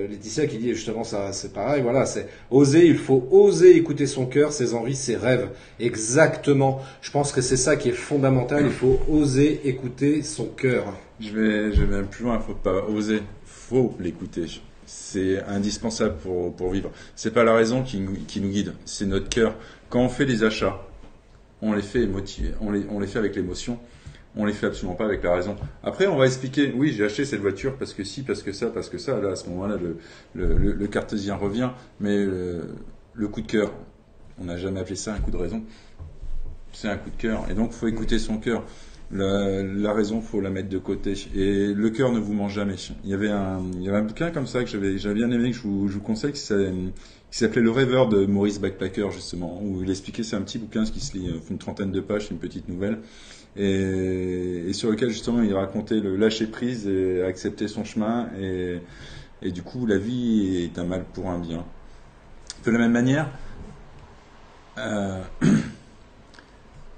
Laetitia qui dit justement ça, c'est pareil. Voilà, c'est oser. Il faut oser écouter son cœur, ses envies, ses rêves. Exactement. Je pense que c'est ça qui est fondamental. Il faut oser écouter son cœur. Je vais même plus loin. Il faut pas oser. Faut l'écouter. C'est indispensable pour vivre. C'est pas la raison qui nous guide. C'est notre cœur. Quand on fait des achats, on les fait motiver. On les fait avec l'émotion. On les fait absolument pas avec la raison. Après, on va expliquer, oui, j'ai acheté cette voiture parce que si, parce que ça. Là, à ce moment-là, le cartésien revient. Mais le coup de cœur, on n'a jamais appelé ça un coup de raison. C'est un coup de cœur. Et donc, il faut écouter son cœur. La raison, faut la mettre de côté. Et le cœur ne vous mange jamais. Il y avait un bouquin comme ça que j'avais bien aimé, que je vous conseille, qui s'appelait Le Rêveur de Maurice Backpacker, justement, où il expliquait, c'est un petit bouquin qui se lit une trentaine de pages, c'est une petite nouvelle. Et sur lequel justement il racontait le lâcher prise et accepter son chemin et du coup la vie est un mal pour un bien. De la même manière,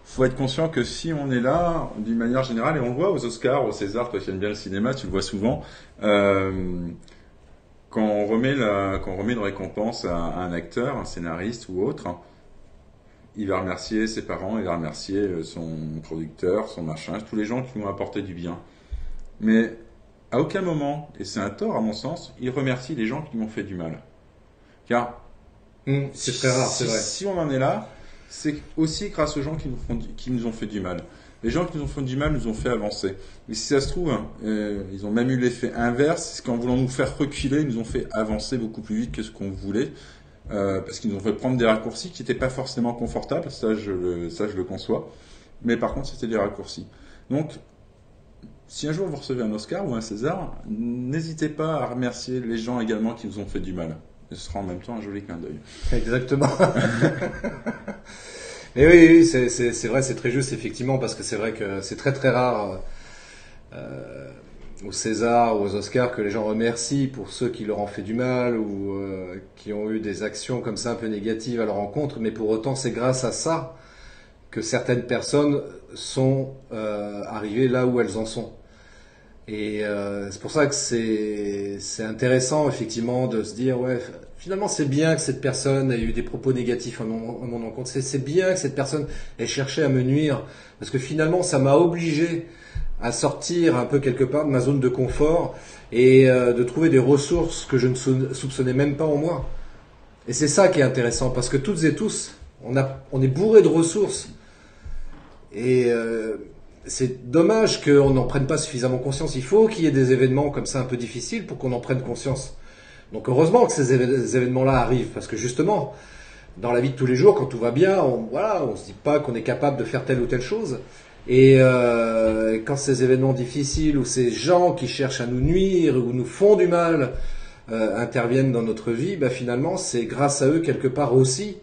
faut être conscient que si on est là d'une manière générale, et on le voit aux Oscars, aux César, toi qui aimes bien le cinéma, tu le vois souvent, quand on remet une récompense à un acteur, un scénariste ou autre, il va remercier ses parents, il va remercier son producteur, son machin, tous les gens qui lui ont apporté du bien. Mais à aucun moment, et c'est un tort à mon sens, il remercie les gens qui lui ont fait du mal. Car c'est très rare, c'est vrai. Si on en est là, c'est aussi grâce aux gens qui nous ont fait du mal. Les gens qui nous ont fait du mal nous ont fait avancer. Et si ça se trouve, ils ont même eu l'effet inverse, c'est qu'en voulant nous faire reculer, ils nous ont fait avancer beaucoup plus vite que ce qu'on voulait. Parce qu'ils nous ont fait prendre des raccourcis qui n'étaient pas forcément confortables, ça je le conçois, mais par contre c'était des raccourcis. Donc, si un jour vous recevez un Oscar ou un César, n'hésitez pas à remercier les gens également qui vous ont fait du mal. Ce sera en même temps un joli clin d'œil. Exactement. Mais oui, c'est vrai, c'est très juste effectivement, parce que c'est vrai que c'est très très rare aux César ou aux Oscars que les gens remercient pour ceux qui leur ont fait du mal ou qui ont eu des actions comme ça un peu négatives à leur encontre, mais pour autant c'est grâce à ça que certaines personnes sont arrivées là où elles en sont. Et c'est pour ça que c'est intéressant effectivement de se dire ouais, Finalement, c'est bien que cette personne ait eu des propos négatifs à mon encontre. C'est bien que cette personne ait cherché à me nuire. Parce que finalement, ça m'a obligé à sortir un peu quelque part de ma zone de confort et de trouver des ressources que je ne soupçonnais même pas en moi. Et c'est ça qui est intéressant. Parce que toutes et tous, on est bourré de ressources. Et c'est dommage qu'on n'en prenne pas suffisamment conscience. Il faut qu'il y ait des événements comme ça un peu difficiles pour qu'on en prenne conscience. Donc heureusement que ces événements-là arrivent, parce que justement, dans la vie de tous les jours, quand tout va bien, on se dit pas qu'on est capable de faire telle ou telle chose. Et quand ces événements difficiles ou ces gens qui cherchent à nous nuire ou nous font du mal interviennent dans notre vie, bah finalement c'est grâce à eux quelque part aussi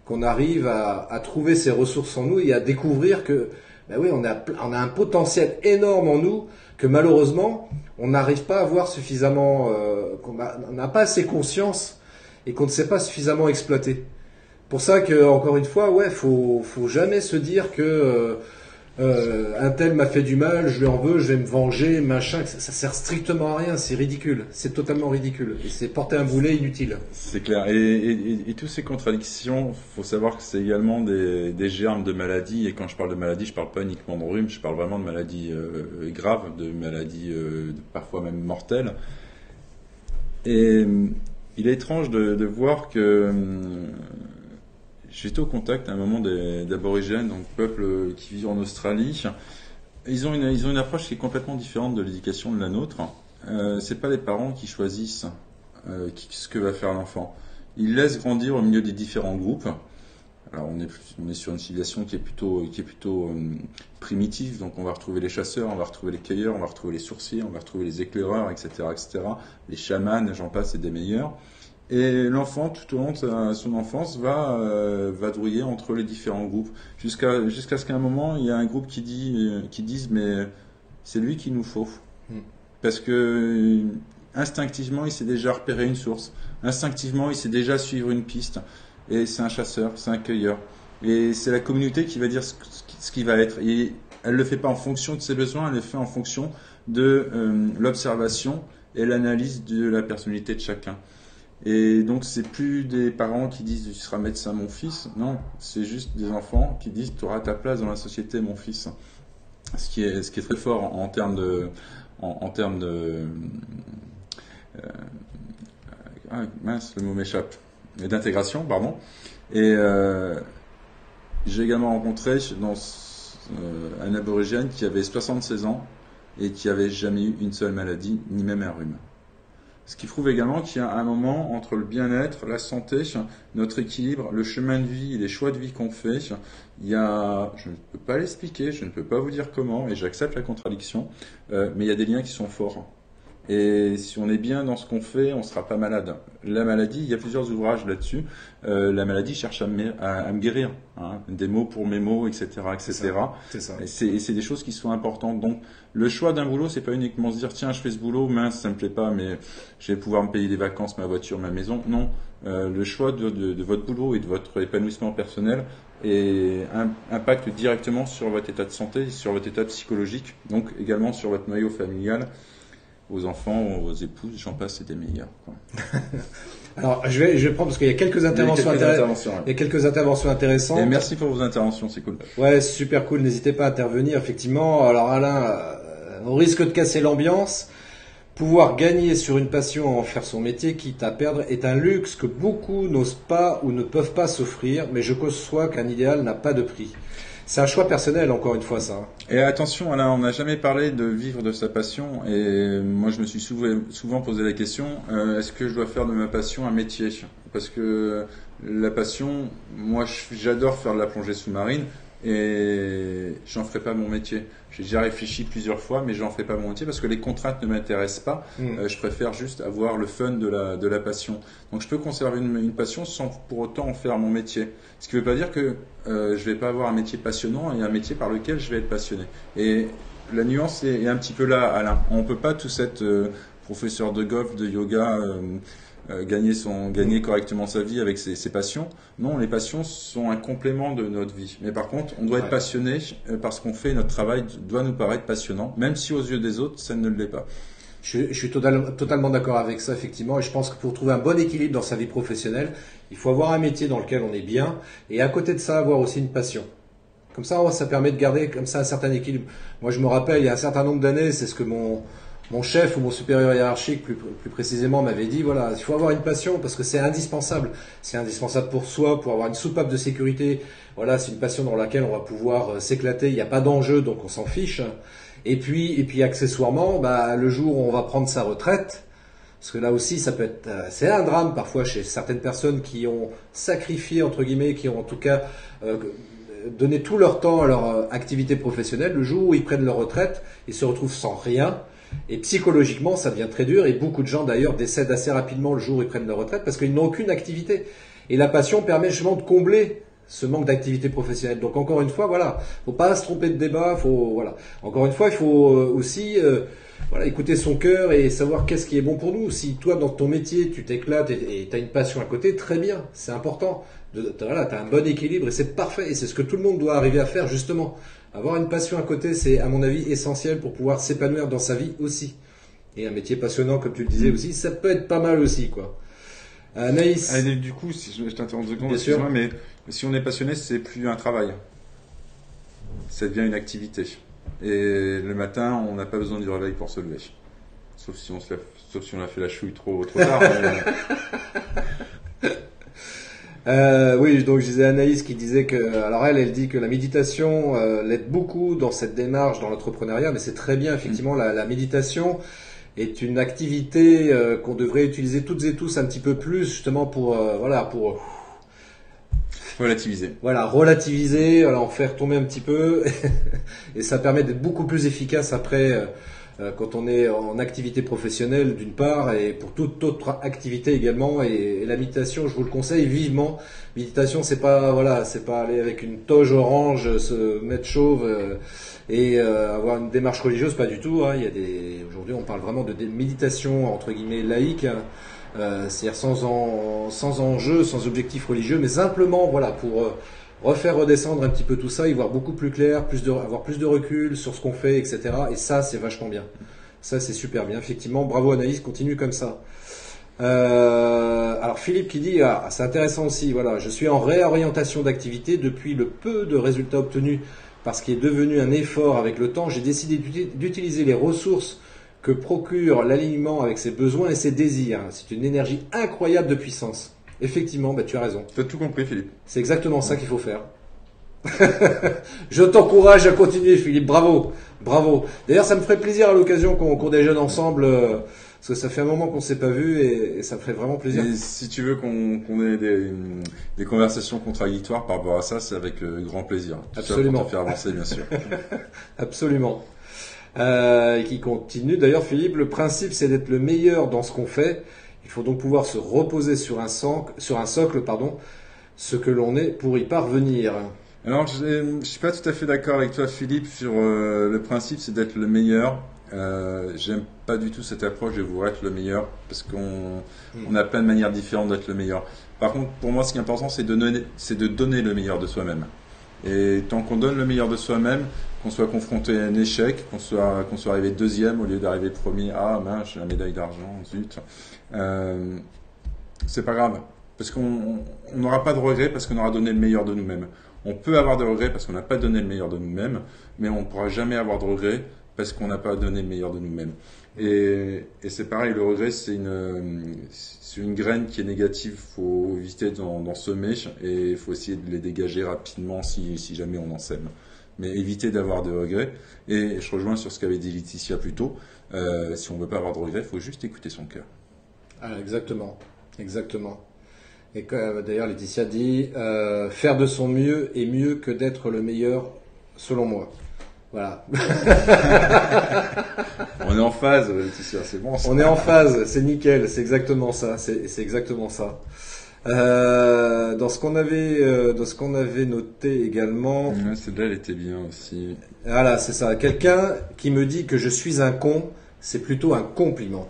qu'on arrive à trouver ces ressources en nous et à découvrir que bah oui, on a un potentiel énorme en nous que malheureusement on n'arrive pas à voir suffisamment, on n'a pas assez conscience et qu'on ne sait pas suffisamment exploiter. Pour ça que encore une fois, ouais, faut jamais se dire que un tel m'a fait du mal, je lui en veux, je vais me venger, machin. Ça sert strictement à rien, c'est ridicule, c'est totalement ridicule. Et c'est porter un boulet inutile. C'est clair. Et toutes ces contradictions, faut savoir que c'est également des germes de maladies. Et quand je parle de maladies, je parle pas uniquement de rhume, je parle vraiment de maladies graves, de maladies parfois même mortelles. Et il est étrange de voir que j'étais au contact à un moment d'aborigènes, donc peuple qui vit en Australie. Ils ont une approche qui est complètement différente de l'éducation de la nôtre. C'est pas les parents qui choisissent ce que va faire l'enfant. Ils laissent grandir au milieu des différents groupes. Alors on est sur une civilisation qui est plutôt primitive, donc on va retrouver les chasseurs, on va retrouver les cueilleurs, on va retrouver les sourciers, on va retrouver les éclaireurs, etc., etc. Les chamans, j'en passe, et des meilleurs. Et l'enfant, tout au long de son enfance, va drouiller entre les différents groupes, jusqu'à ce qu'à un moment, il y a un groupe qui dise mais c'est lui qu'il nous faut. Parce que instinctivement, il sait déjà repérer une source. Instinctivement, il sait déjà suivre une piste. Et c'est un chasseur, c'est un cueilleur. Et c'est la communauté qui va dire ce qui va être. Et elle ne le fait pas en fonction de ses besoins, elle le fait en fonction de l'observation et l'analyse de la personnalité de chacun. Et donc, c'est plus des parents qui disent « tu seras médecin, mon fils ». Non, c'est juste des enfants qui disent « tu auras ta place dans la société, mon fils ». Ce qui est très fort en termes de... mince, le mot m'échappe. D'intégration, pardon. Et j'ai également rencontré un aborigène qui avait 76 ans et qui avait jamais eu une seule maladie, ni même un rhume. Ce qui prouve également qu'il y a un moment entre le bien-être, la santé, notre équilibre, le chemin de vie, les choix de vie qu'on fait. Je ne peux pas l'expliquer, je ne peux pas vous dire comment, et j'accepte la contradiction, mais il y a des liens qui sont forts. Et si on est bien dans ce qu'on fait, on ne sera pas malade. La maladie, il y a plusieurs ouvrages là-dessus. La maladie cherche à me guérir. Hein, des mots pour mes mots, etc., etc. C'est ça. Et c'est des choses qui sont importantes. Donc, le choix d'un boulot, c'est pas uniquement se dire tiens, je fais ce boulot, mince, ça me plaît pas, mais je vais pouvoir me payer des vacances, ma voiture, ma maison. Non, le choix de votre boulot et de votre épanouissement personnel impacte directement sur votre état de santé, sur votre état psychologique, donc également sur votre noyau familial. Aux enfants, aux épouses, j'en passe, c'est des meilleurs. Alors, je vais prendre parce qu'il y a quelques interventions intéressantes. Et merci pour vos interventions, c'est cool. Ouais, super cool. N'hésitez pas à intervenir, effectivement. Alors, Alain, au risque de casser l'ambiance, pouvoir gagner sur une passion, en faire son métier, quitte à perdre, est un luxe que beaucoup n'osent pas ou ne peuvent pas s'offrir, mais je conçois qu'un idéal n'a pas de prix. C'est un choix personnel, encore une fois, ça. Et attention, Alain, on n'a jamais parlé de vivre de sa passion. Et moi, je me suis souvent posé la question, est-ce que je dois faire de ma passion un métier ? Parce que la passion, moi, j'adore faire de la plongée sous-marine et j'en ferai pas mon métier. J'ai déjà réfléchi plusieurs fois, mais j'en ferai pas mon métier parce que les contraintes ne m'intéressent pas. Je préfère juste avoir le fun de la passion. Donc, je peux conserver une passion sans pour autant en faire mon métier. Ce qui ne veut pas dire que je vais pas avoir un métier passionnant et un métier par lequel je vais être passionné. Et la nuance est un petit peu là, Alain. On peut pas tous être professeur de golf, de yoga, gagner correctement sa vie avec ses passions. Non, les passions sont un complément de notre vie. Mais par contre, on doit être passionné parce qu'on fait, notre travail doit nous paraître passionnant, même si aux yeux des autres, ça ne l'est pas. Je suis totalement d'accord avec ça, effectivement. Et je pense que pour trouver un bon équilibre dans sa vie professionnelle, il faut avoir un métier dans lequel on est bien. Et à côté de ça, avoir aussi une passion. Comme ça permet de garder comme ça un certain équilibre. Moi, je me rappelle, il y a un certain nombre d'années, c'est ce que mon chef ou mon supérieur hiérarchique, plus précisément, m'avait dit, voilà, il faut avoir une passion parce que c'est indispensable. C'est indispensable pour soi, pour avoir une soupape de sécurité. Voilà, c'est une passion dans laquelle on va pouvoir s'éclater. Il n'y a pas d'enjeu, donc on s'en fiche. Et puis accessoirement, le jour où on va prendre sa retraite, parce que là aussi, ça peut être, c'est un drame parfois chez certaines personnes qui ont sacrifié, entre guillemets, qui ont en tout cas donné tout leur temps à leur activité professionnelle. Le jour où ils prennent leur retraite, ils se retrouvent sans rien. Et psychologiquement, ça devient très dur. Et beaucoup de gens, d'ailleurs, décèdent assez rapidement le jour où ils prennent leur retraite parce qu'ils n'ont aucune activité. Et la passion permet justement de combler ce manque d'activité professionnelle. Donc encore une fois, voilà, faut pas se tromper de débat. Encore une fois, il faut aussi écouter son cœur et savoir qu'est-ce qui est bon pour nous. Si toi, dans ton métier, tu t'éclates et tu as une passion à côté, très bien, c'est important. Voilà, tu as un bon équilibre et c'est parfait. Et c'est ce que tout le monde doit arriver à faire, justement. Avoir une passion à côté, c'est, à mon avis, essentiel pour pouvoir s'épanouir dans sa vie aussi. Et un métier passionnant, comme tu le disais aussi, ça peut être pas mal aussi, quoi. Anaïs. Allez, du coup, si je t'interromps 2 secondes, Bien sûr. mais si on est passionné, c'est plus un travail. Ça devient une activité. Et le matin, on n'a pas besoin du réveil pour se lever. Sauf si on a fait la chouille trop tard. Oui, donc je disais Anaïs qui disait que, alors elle dit que la méditation l'aide beaucoup dans cette démarche dans l'entrepreneuriat, mais c'est très bien, effectivement, la méditation est une activité qu'on devrait utiliser toutes et tous un petit peu plus, justement pour Relativiser. Voilà, relativiser, en faire tomber un petit peu, et ça permet d'être beaucoup plus efficace après quand on est en activité professionnelle d'une part et pour toute autre activité également. Et la méditation, je vous le conseille vivement. Méditation, c'est pas aller avec une toge orange, se mettre chauve et avoir une démarche religieuse, pas du tout. Hein. Aujourd'hui, on parle vraiment de méditation entre guillemets laïque. C'est-à-dire sans enjeu, sans objectif religieux, mais simplement pour refaire redescendre un petit peu tout ça, y voir beaucoup plus clair, avoir plus de recul sur ce qu'on fait, etc. Et ça, c'est vachement bien. Ça, c'est super bien. Effectivement, bravo Anaïs, continue comme ça. Alors Philippe qui dit, c'est intéressant aussi, voilà, je suis en réorientation d'activité depuis le peu de résultats obtenus parce qu'il est devenu un effort avec le temps. J'ai décidé d'utiliser les ressources que procure l'alignement avec ses besoins et ses désirs. C'est une énergie incroyable de puissance. Effectivement, tu as raison. Tu as tout compris, Philippe. C'est exactement ça qu'il faut faire. Je t'encourage à continuer, Philippe. Bravo. Bravo. D'ailleurs, ça me ferait plaisir à l'occasion qu'on déjeune ensemble, parce que ça fait un moment qu'on ne s'est pas vu et ça me ferait vraiment plaisir. Et si tu veux qu'on ait des conversations contradictoires par rapport à ça, c'est avec grand plaisir. Absolument. Ça pour te faire avancer, bien sûr. Absolument. Qui continue. D'ailleurs, Philippe, le principe, c'est d'être le meilleur dans ce qu'on fait. Il faut donc pouvoir se reposer sur un socle, ce que l'on est pour y parvenir. Alors, je suis pas tout à fait d'accord avec toi, Philippe, sur le principe, c'est d'être le meilleur. J'aime pas du tout cette approche de vouloir être le meilleur, parce qu'on a plein de manières différentes d'être le meilleur. Par contre, pour moi, ce qui est important, c'est de donner le meilleur de soi-même. Et tant qu'on donne le meilleur de soi-même, qu'on soit confronté à un échec, qu'on soit arrivé deuxième au lieu d'arriver premier, mince, j'ai la médaille d'argent, zut, c'est pas grave. Parce qu'on n'aura pas de regrets parce qu'on aura donné le meilleur de nous-mêmes. On peut avoir des regrets parce qu'on n'a pas donné le meilleur de nous-mêmes, mais on ne pourra jamais avoir de regrets parce qu'on n'a pas donné le meilleur de nous-mêmes. Et c'est pareil, le regret, c'est une graine qui est négative. Il faut éviter d'en semer et il faut essayer de les dégager rapidement si jamais on en sème. Mais éviter d'avoir des regrets. Et je rejoins sur ce qu'avait dit Laetitia plus tôt. Si on ne veut pas avoir de regrets, il faut juste écouter son cœur. Exactement. Et d'ailleurs, Laetitia dit faire de son mieux est mieux que d'être le meilleur, selon moi. Voilà. On est en phase, Laetitia, c'est bon. On est en phase, c'est nickel, c'est exactement ça. C'est exactement ça. Dans ce qu'on avait noté également. Ouais, celle-là, elle était bien aussi. Voilà, c'est ça. Quelqu'un qui me dit que je suis un con, c'est plutôt un compliment.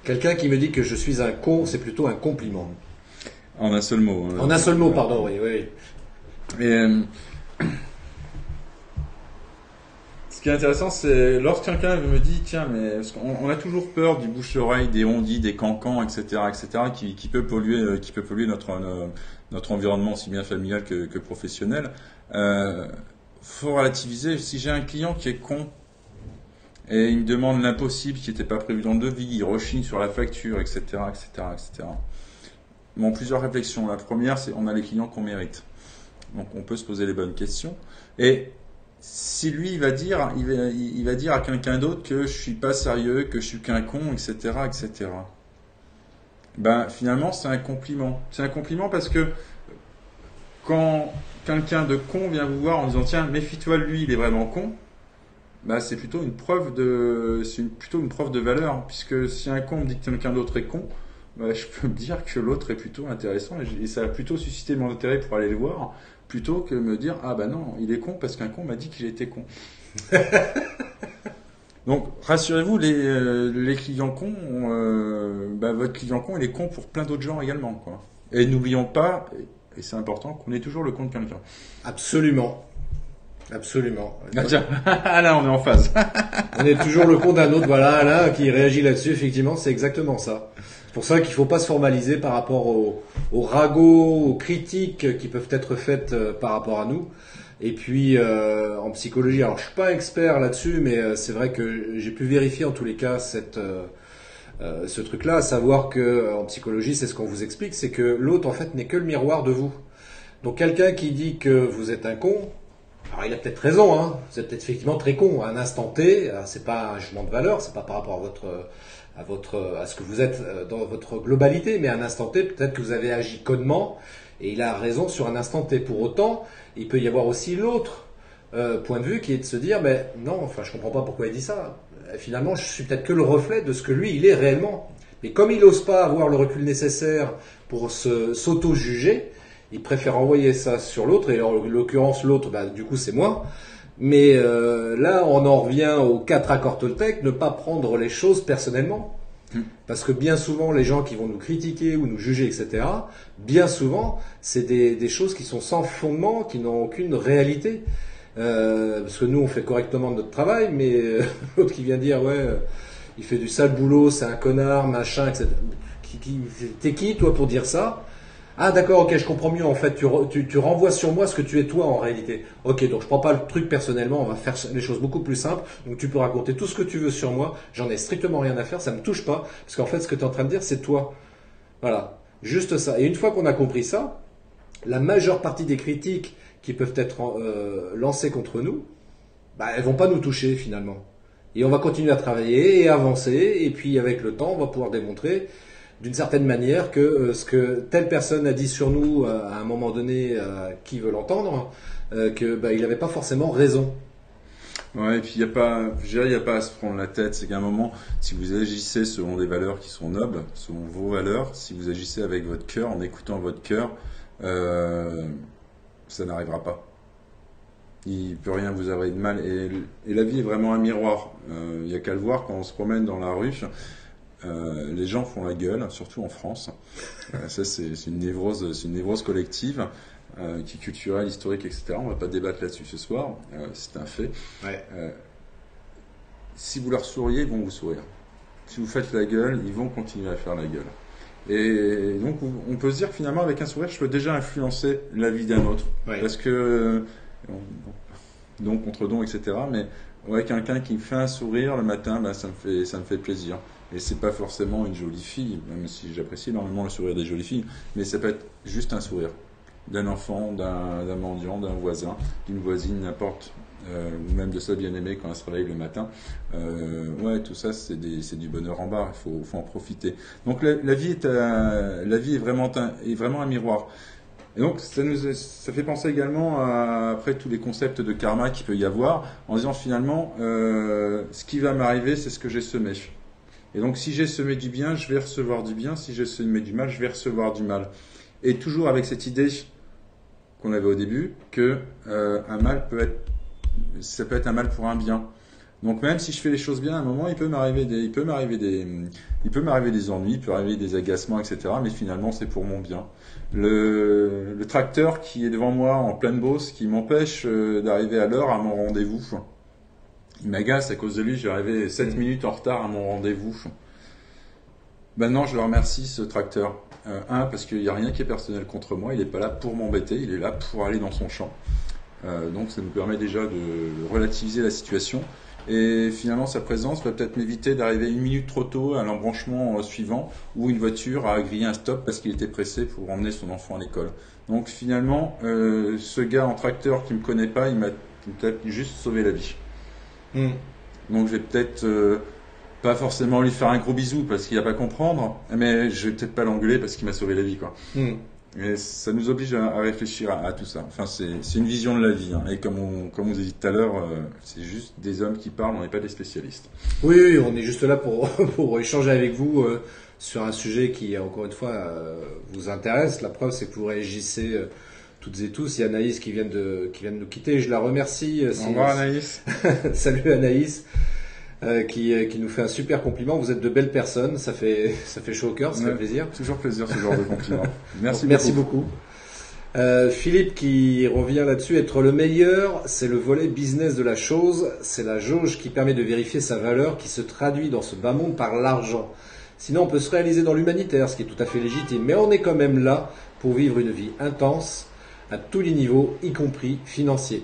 Quelqu'un qui me dit que je suis un con, c'est plutôt un compliment. En un seul mot. En un seul mot, pardon, oui. Et qui est intéressant, c'est lorsque quelqu'un me dit, tiens, mais parce on a toujours peur du bouche-oreille, des on-dit, des cancans, etc., qui peut polluer notre environnement aussi bien familial que professionnel. Faut relativiser. Si j'ai un client qui est con et il me demande l'impossible qui n'était pas prévu dans le devis, il rechigne sur la facture, etc. Bon, plusieurs réflexions. La première, c'est on a les clients qu'on mérite. Donc on peut se poser les bonnes questions. Et si lui il va dire à quelqu'un d'autre que je suis pas sérieux, que je suis qu'un con, etc. Ben finalement c'est un compliment. C'est un compliment parce que quand quelqu'un de con vient vous voir en disant tiens méfie-toi de lui, il est vraiment con, ben c'est plutôt une preuve de valeur, puisque si un con me dit que quelqu'un d'autre est con, ben, je peux me dire que l'autre est plutôt intéressant et ça va plutôt susciter mon intérêt pour aller le voir, plutôt que me dire ah ben non, il est con parce qu'un con m'a dit qu'il était con. Donc rassurez-vous, les clients cons, votre client con il est con pour plein d'autres gens également, quoi. Et n'oublions pas, et c'est important, qu'on est toujours le con de quelqu'un. Absolument. Ah, tiens, là on est en phase. On est toujours le con d'un autre, voilà, Alain qui réagit là-dessus, effectivement, c'est exactement ça. C'est pour ça qu'il ne faut pas se formaliser par rapport aux ragots, aux critiques qui peuvent être faites par rapport à nous. Et puis en psychologie, alors je suis pas expert là-dessus, mais c'est vrai que j'ai pu vérifier en tous les cas ce truc-là, à savoir que en psychologie, c'est ce qu'on vous explique, c'est que l'autre en fait n'est que le miroir de vous. Donc quelqu'un qui dit que vous êtes un con, alors il a peut-être raison, hein, vous êtes peut-être effectivement très con à un instant T, c'est pas un jugement de valeur, c'est pas par rapport à ce que vous êtes dans votre globalité, mais à un instant T, peut-être que vous avez agi connement, et il a raison sur un instant T. Pour autant, il peut y avoir aussi l'autre point de vue qui est de se dire, mais non, enfin je comprends pas pourquoi il dit ça. Finalement, je suis peut-être que le reflet de ce que lui, il est réellement. Mais comme il n'ose pas avoir le recul nécessaire pour s'auto-juger, il préfère envoyer ça sur l'autre, et en l'occurrence l'autre, du coup c'est moi. Mais là, on en revient aux 4 accords Toltec, ne pas prendre les choses personnellement. Parce que bien souvent, les gens qui vont nous critiquer ou nous juger, etc., bien souvent, c'est des choses qui sont sans fondement, qui n'ont aucune réalité. Parce que nous, on fait correctement notre travail, mais l'autre qui vient dire, ouais, il fait du sale boulot, c'est un connard, machin, etc. T'es qui, toi, pour dire ça ? Ah d'accord, ok, je comprends mieux, en fait, tu renvoies sur moi ce que tu es toi en réalité. Ok, donc je prends pas le truc personnellement, on va faire les choses beaucoup plus simples, donc tu peux raconter tout ce que tu veux sur moi, j'en ai strictement rien à faire, ça me touche pas, parce qu'en fait ce que tu es en train de dire c'est toi. Voilà, juste ça. Et une fois qu'on a compris ça, la majeure partie des critiques qui peuvent être lancées contre nous, elles vont pas nous toucher finalement. Et on va continuer à travailler et avancer, et puis avec le temps on va pouvoir démontrer d'une certaine manière que ce que telle personne a dit sur nous à un moment donné, qui veut l'entendre, il n'avait pas forcément raison. Ouais, et puis il y a pas à se prendre la tête. C'est qu'à un moment, si vous agissez selon des valeurs qui sont nobles, selon vos valeurs, si vous agissez avec votre cœur, en écoutant votre cœur, ça n'arrivera pas. Il peut rien vous arriver de mal. Et la vie est vraiment un miroir. Il y a qu'à le voir quand on se promène dans la rue. Les gens font la gueule, surtout en France. Ça, c'est une névrose collective qui est culturelle, historique, etc. On va pas débattre là-dessus ce soir. C'est un fait. Ouais. Si vous leur souriez, ils vont vous sourire. Si vous faites la gueule, ils vont continuer à faire la gueule. Et donc, on peut se dire que finalement, avec un sourire, je peux déjà influencer la vie d'un autre. Ouais. Parce que, don contre don, etc. Mais ouais, quelqu'un qui me fait un sourire le matin, ça me fait plaisir. Et c'est pas forcément une jolie fille, même si j'apprécie énormément le sourire des jolies filles, mais ça peut être juste un sourire d'un enfant, d'un mendiant, d'un voisin, d'une voisine, n'importe, ou même de sa bien-aimée quand elle se réveille le matin. Ouais, tout ça c'est du bonheur en barre, il faut en profiter. Donc la vie est vraiment un miroir. Et donc ça fait penser également après tous les concepts de karma qu'il peut y avoir, en disant finalement ce qui va m'arriver, c'est ce que j'ai semé. Et donc, si j'ai semé du bien, je vais recevoir du bien. Si j'ai semé du mal, je vais recevoir du mal. Et toujours avec cette idée qu'on avait au début, que un mal ça peut être un mal pour un bien. Donc, même si je fais les choses bien, à un moment, il peut m'arriver des ennuis, il peut arriver des agacements, etc. Mais finalement, c'est pour mon bien. Le tracteur qui est devant moi en pleine bosse, qui m'empêche d'arriver à l'heure à mon rendez-vous. Il m'agace, à cause de lui, j'arrivais 7 minutes en retard à mon rendez-vous. Maintenant, je le remercie, ce tracteur. Parce qu'il n'y a rien qui est personnel contre moi, il n'est pas là pour m'embêter, il est là pour aller dans son champ. Donc ça nous permet déjà de relativiser la situation. Et finalement, sa présence va peut-être m'éviter d'arriver 1 minute trop tôt à l'embranchement suivant où une voiture a grillé un stop parce qu'il était pressé pour emmener son enfant à l'école. Donc finalement, ce gars en tracteur qui me connaît pas, il m'a peut-être juste sauvé la vie. Donc je vais peut-être pas forcément lui faire un gros bisou parce qu'il va pas comprendre, mais je vais peut-être pas l'engueuler parce qu'il m'a sauvé la vie, quoi. Et ça nous oblige à réfléchir à tout ça. Enfin, c'est une vision de la vie. Hein. Et comme on vous a dit tout à l'heure, c'est juste des hommes qui parlent, on n'est pas des spécialistes. Oui, on est juste là pour, pour échanger avec vous sur un sujet qui, encore une fois, vous intéresse. La preuve, c'est que vous réagissez toutes et tous. Il y a Anaïs qui vient de nous quitter. Je la remercie. Au revoir Anaïs. Salut Anaïs. Qui nous fait un super compliment. Vous êtes de belles personnes, ça fait chaud au cœur, ça fait plaisir. Toujours plaisir ce genre de compliment. Merci beaucoup. Philippe qui revient là-dessus, être le meilleur, c'est le volet business de la chose, c'est la jauge qui permet de vérifier sa valeur, qui se traduit dans ce bas monde par l'argent. Sinon on peut se réaliser dans l'humanitaire, ce qui est tout à fait légitime, mais on est quand même là pour vivre une vie intense à tous les niveaux, y compris financiers.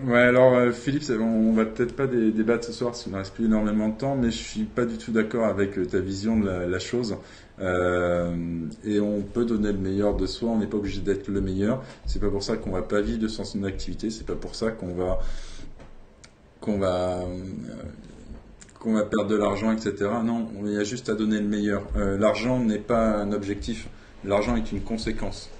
Ouais, alors Philippe, on va peut-être pas débattre ce soir parce qu'il ne reste plus énormément de temps, mais je suis pas du tout d'accord avec ta vision de la chose. Et on peut donner le meilleur de soi, on n'est pas obligé d'être le meilleur. C'est pas pour ça qu'on va pas vivre de son activité, c'est pas pour ça qu'on va perdre de l'argent, etc. Non, il y a juste à donner le meilleur. L'argent n'est pas un objectif, l'argent est une conséquence.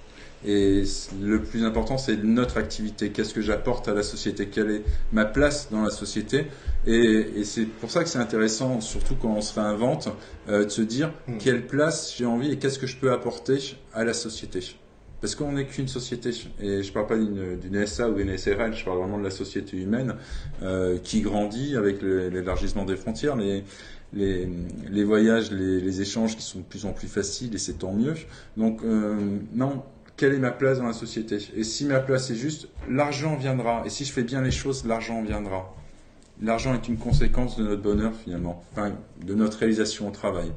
Et le plus important, c'est notre activité. Qu'est-ce que j'apporte à la société? Quelle est ma place dans la société? Et c'est pour ça que c'est intéressant, surtout quand on se réinvente, de se dire quelle place j'ai envie et qu'est-ce que je peux apporter à la société. Parce qu'on n'est qu'une société. Et je ne parle pas d'une SA ou d'une SRL, je parle vraiment de la société humaine qui grandit avec l'élargissement des frontières. Les voyages, les échanges qui sont de plus en plus faciles et c'est tant mieux. Donc, non. Quelle est ma place dans la société? Et si ma place est juste, l'argent viendra. Et si je fais bien les choses, l'argent viendra. L'argent est une conséquence de notre bonheur finalement, enfin, de notre réalisation au travail.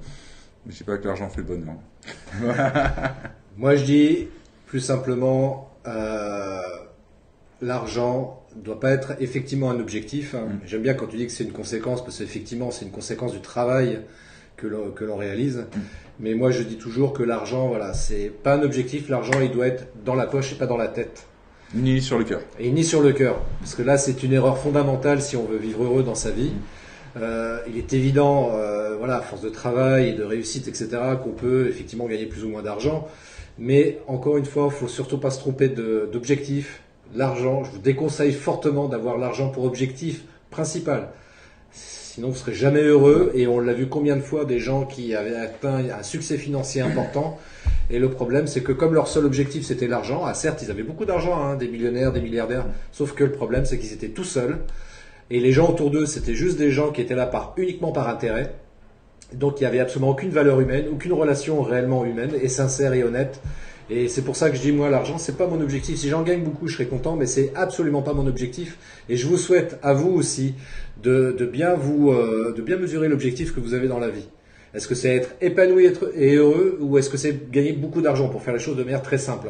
Mais je ne dis pas que l'argent fait le bonheur. Moi je dis plus simplement, l'argent ne doit pas être effectivement un objectif. J'aime bien quand tu dis que c'est une conséquence, parce qu'effectivement c'est une conséquence du travail que l'on réalise. Mais moi, je dis toujours que l'argent, voilà, c'est pas un objectif. L'argent, il doit être dans la poche et pas dans la tête. Ni sur le cœur. Et ni sur le cœur. Parce que là, c'est une erreur fondamentale si on veut vivre heureux dans sa vie. Il est évident, voilà, à force de travail et de réussite, etc., qu'on peut effectivement gagner plus ou moins d'argent. Mais encore une fois, il faut surtout pas se tromper d'objectif. L'argent, je vous déconseille fortement d'avoir l'argent pour objectif principal. Sinon, vous ne serez jamais heureux. Et on l'a vu combien de fois des gens qui avaient atteint un succès financier important. Et le problème, c'est que comme leur seul objectif, c'était l'argent, certes, ils avaient beaucoup d'argent, hein, des millionnaires, des milliardaires. Sauf que le problème, c'est qu'ils étaient tout seuls. Et les gens autour d'eux, c'était juste des gens qui étaient là uniquement par intérêt. Donc, il n'y avait absolument aucune valeur humaine, aucune relation réellement humaine et sincère et honnête. Et c'est pour ça que je dis, moi, l'argent, c'est pas mon objectif. Si j'en gagne beaucoup, je serai content, mais c'est absolument pas mon objectif. Et je vous souhaite, à vous aussi, de bien mesurer l'objectif que vous avez dans la vie. Est-ce que c'est être épanoui et heureux, ou est-ce que c'est gagner beaucoup d'argent, pour faire les choses de manière très simple?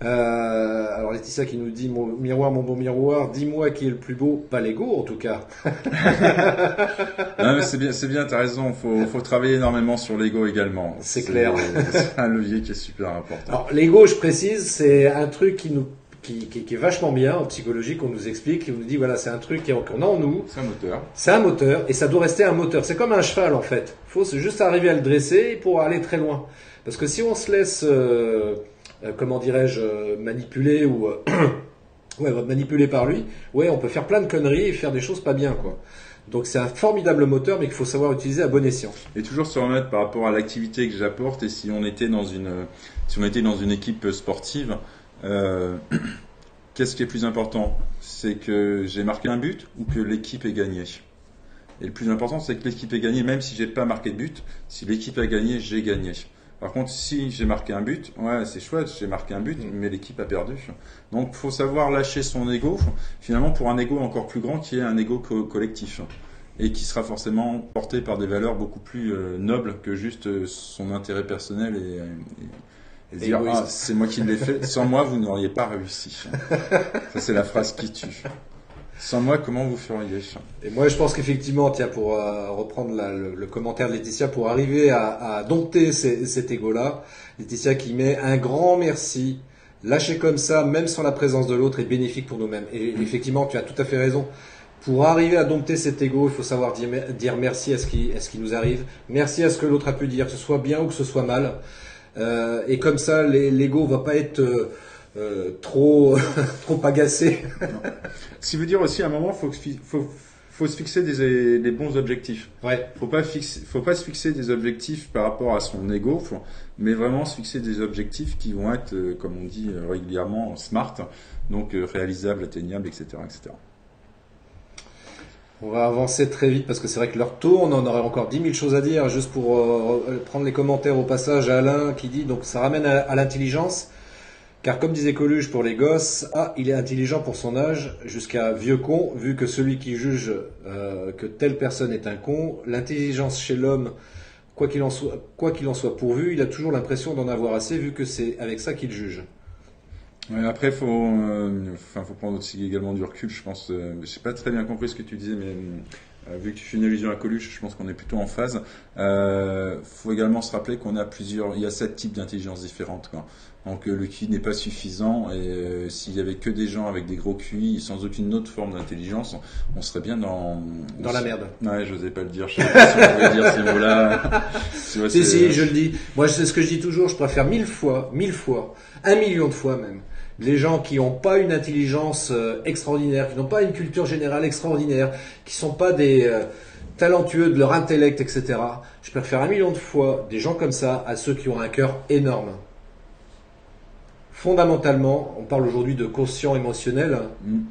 Alors Laetitia qui nous dit, mon miroir, mon beau miroir, dis-moi qui est le plus beau, pas l'ego en tout cas. Non mais c'est bien, t'as raison, faut travailler énormément sur l'ego également. C'est clair. C'est un levier qui est super important. Alors l'ego, je précise, c'est un truc qui est vachement bien en psychologie, qu'on nous explique, qui nous dit voilà, c'est un truc qu'on a en nous. C'est un moteur. C'est un moteur et ça doit rester un moteur. C'est comme un cheval en fait. Faut juste arriver à le dresser pour aller très loin. Parce que si on se laisse comment dirais-je, manipuler ou manipuler par lui, on peut faire plein de conneries et faire des choses pas bien, quoi. Donc c'est un formidable moteur, mais qu'il faut savoir utiliser à bon escient. Et toujours se remettre par rapport à l'activité que j'apporte, et si on était dans une équipe sportive, qu'est-ce qui est plus important? C'est que j'ai marqué un but ou que l'équipe ait gagné? Et le plus important, c'est que l'équipe ait gagné, même si j'ai pas marqué de but. Si l'équipe a gagné, j'ai gagné. Par contre, si j'ai marqué un but, ouais, c'est chouette, j'ai marqué un but, mais l'équipe a perdu. Donc, faut savoir lâcher son ego, finalement, pour un ego encore plus grand, qui est un ego collectif. Et qui sera forcément porté par des valeurs beaucoup plus nobles que juste son intérêt personnel et dire « Ah, c'est moi qui l'ai fait, sans moi, vous n'auriez pas réussi. » Ça, c'est la phrase qui tue. Sans moi, comment vous feriez? Et moi, je pense qu'effectivement, tiens, pour reprendre le commentaire de Laetitia, pour arriver à dompter cet ego-là, Laetitia qui met un grand merci. Lâcher comme ça, même sans la présence de l'autre, est bénéfique pour nous-mêmes. Et effectivement, tu as tout à fait raison. Pour arriver à dompter cet ego, il faut savoir dire merci à ce qui nous arrive. Merci à ce que l'autre a pu dire, que ce soit bien ou que ce soit mal. Et comme ça, l'ego va pas être trop agacé. Ce qui veut dire aussi, à un moment, faut se fixer des bons objectifs. Ouais. Faut pas se fixer des objectifs par rapport à son ego, mais vraiment se fixer des objectifs qui vont être, comme on dit régulièrement, smart, donc réalisables, atteignables, etc., etc. On va avancer très vite parce que c'est vrai que l'heure tourne, on aurait encore 10 000 choses à dire. Juste pour prendre les commentaires au passage, Alain qui dit, donc ça ramène à l'intelligence, car comme disait Coluche pour les gosses, il est intelligent pour son âge, jusqu'à vieux con, vu que celui qui juge que telle personne est un con, l'intelligence chez l'homme, quoi qu'il en soit pourvu, il a toujours l'impression d'en avoir assez, vu que c'est avec ça qu'il juge. Ouais, après, faut prendre aussi également du recul, je pense. J'ai pas très bien compris ce que tu disais, mais vu que tu fais une allusion à Coluche, je pense qu'on est plutôt en phase. Faut également se rappeler qu'on a il y a 7 types d'intelligence différentes, quoi. Donc le QI n'est pas suffisant, et s'il y avait que des gens avec des gros QI sans aucune autre forme d'intelligence, on serait bien dans la merde. Ouais, j'osais pas le dire. Je sais pas si on pouvait dire ces mots-là. Si, je le dis. Moi, c'est ce que je dis toujours. Je préfère 1000 fois, 1 million de fois même, les gens qui n'ont pas une intelligence extraordinaire, qui n'ont pas une culture générale extraordinaire, qui sont pas des talentueux de leur intellect, etc. Je préfère 1 million de fois des gens comme ça à ceux qui ont un cœur énorme. Fondamentalement, on parle aujourd'hui de quotient émotionnel,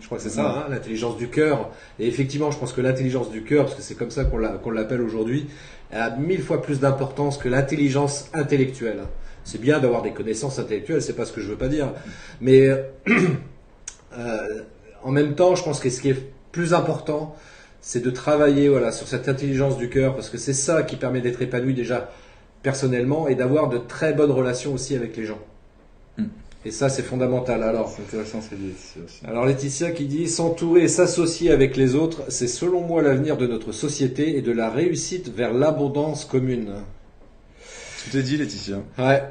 je crois que c'est ça, l'intelligence du cœur. Et effectivement, je pense que l'intelligence du cœur, parce que c'est comme ça qu'on l'appelle aujourd'hui, a 1000 fois plus d'importance que l'intelligence intellectuelle. C'est bien d'avoir des connaissances intellectuelles, c'est pas ce que je veux pas dire. Mais en même temps, je pense que ce qui est plus important, c'est de travailler sur cette intelligence du cœur, parce que c'est ça qui permet d'être épanoui déjà personnellement et d'avoir de très bonnes relations aussi avec les gens. Et ça, c'est fondamental. Alors, c'est intéressant, c'est Laetitia aussi. Alors Laetitia qui dit « S'entourer et s'associer avec les autres, c'est selon moi l'avenir de notre société et de la réussite vers l'abondance commune. » Tout est dit, Laetitia. Ouais.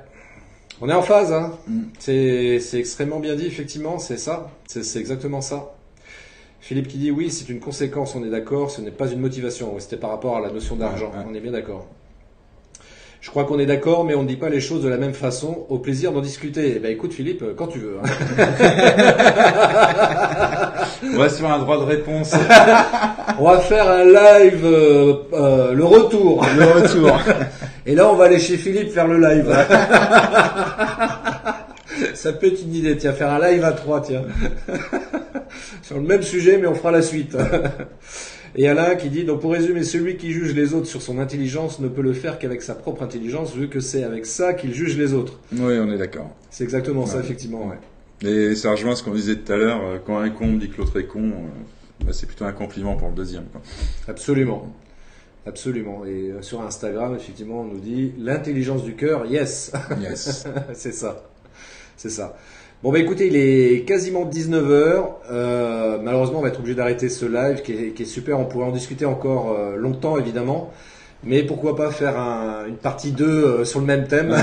On est en phase, hein. C'est extrêmement bien dit, effectivement, c'est ça. C'est exactement ça. Philippe qui dit « Oui, c'est une conséquence, on est d'accord, ce n'est pas une motivation. » C'était par rapport à la notion d'argent, on est bien d'accord. Je crois qu'on est d'accord, mais on ne dit pas les choses de la même façon. Au plaisir d'en discuter. Eh ben, écoute, Philippe, quand tu veux. On va se faire un droit de réponse. On va faire un live, le retour. Le retour. Et là, on va aller chez Philippe faire le live. Ça peut être une idée, tiens, faire un live à 3, tiens. Sur le même sujet, mais on fera la suite. Et Alain qui dit, donc pour résumer, celui qui juge les autres sur son intelligence ne peut le faire qu'avec sa propre intelligence, vu que c'est avec ça qu'il juge les autres. Oui, on est d'accord. C'est exactement ça, effectivement. Ouais. Et ça rejoint ce qu'on disait tout à l'heure, quand un con dit que l'autre est con, c'est plutôt un compliment pour le deuxième, quoi. Absolument. Absolument. Et sur Instagram, effectivement, on nous dit, l'intelligence du cœur, yes. Yes. C'est ça. C'est ça. Bon bah écoutez, il est quasiment 19h, malheureusement on va être obligé d'arrêter ce live qui est super, on pourrait en discuter encore longtemps évidemment, mais pourquoi pas faire une partie 2 sur le même thème.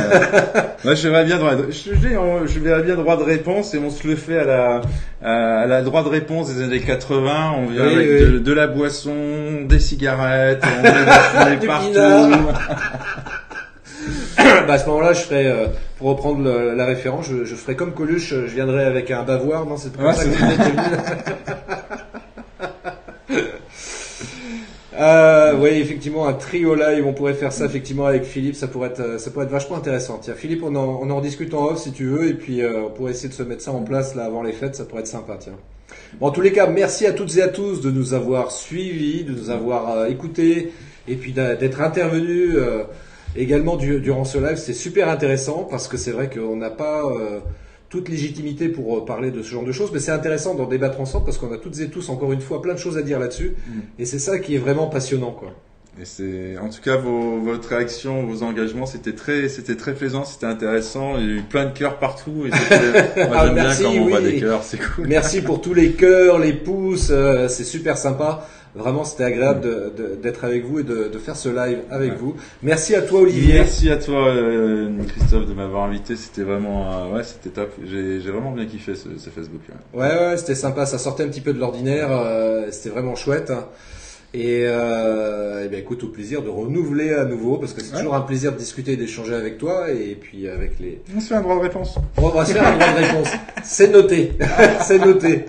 Moi je verrais bien droit de réponse, et on se le fait à la droit de réponse des années 80, on vient avec de la boisson, des cigarettes, on met des partout. Bah à ce moment-là, je ferai, pour reprendre la référence, je ferai comme Coluche, je viendrai avec un bavoir, non, c'est pas ça que oui, effectivement, un trio live, on pourrait faire ça effectivement avec Philippe, ça pourrait être vachement intéressant. Tiens, Philippe, on en discute en off si tu veux, et puis on pourrait essayer de se mettre ça en place là avant les fêtes, ça pourrait être sympa, tiens. Bon, en tous les cas, merci à toutes et à tous de nous avoir suivis, de nous avoir écoutés, et puis d'être intervenus. également durant ce live. C'est super intéressant parce que c'est vrai qu'on n'a pas toute légitimité pour parler de ce genre de choses, mais c'est intéressant d'en débattre ensemble parce qu'on a toutes et tous, encore une fois, plein de choses à dire là-dessus. Et c'est ça qui est vraiment passionnant, quoi. Et c'est, en tout cas, votre réaction, vos engagements, c'était très plaisant, c'était intéressant. Il y a eu plein de cœurs partout. Et moi, j'aime bien quand on voit des cœurs, c'est cool. Merci pour tous les cœurs, les pouces, c'est super sympa. Vraiment, c'était agréable d'être avec vous et de faire ce live avec vous. Merci à toi, Olivier. Merci à toi, Christophe, de m'avoir invité. C'était vraiment, ouais, c'était top. J'ai vraiment bien kiffé ce Facebook. Ouais, c'était sympa. Ça sortait un petit peu de l'ordinaire. C'était vraiment chouette. Et ben écoute, au plaisir de renouveler à nouveau, parce que c'est toujours un plaisir de discuter et d'échanger avec toi, et puis avec les... On se fait un droit de réponse. On va se faire un droit de réponse. C'est noté. C'est noté.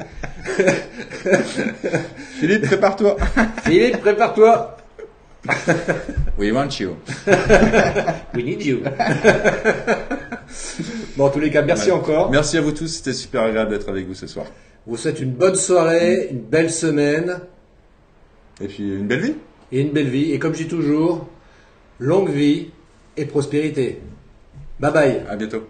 Philippe, prépare-toi. Philippe, prépare-toi. We want you. We need you. Bon, en tous les cas, merci encore. Merci à vous tous, c'était super agréable d'être avec vous ce soir. Je vous souhaite une bonne soirée, une belle semaine. Et puis une belle vie. Et une belle vie. Et comme je dis toujours, longue vie et prospérité. Bye bye. À bientôt.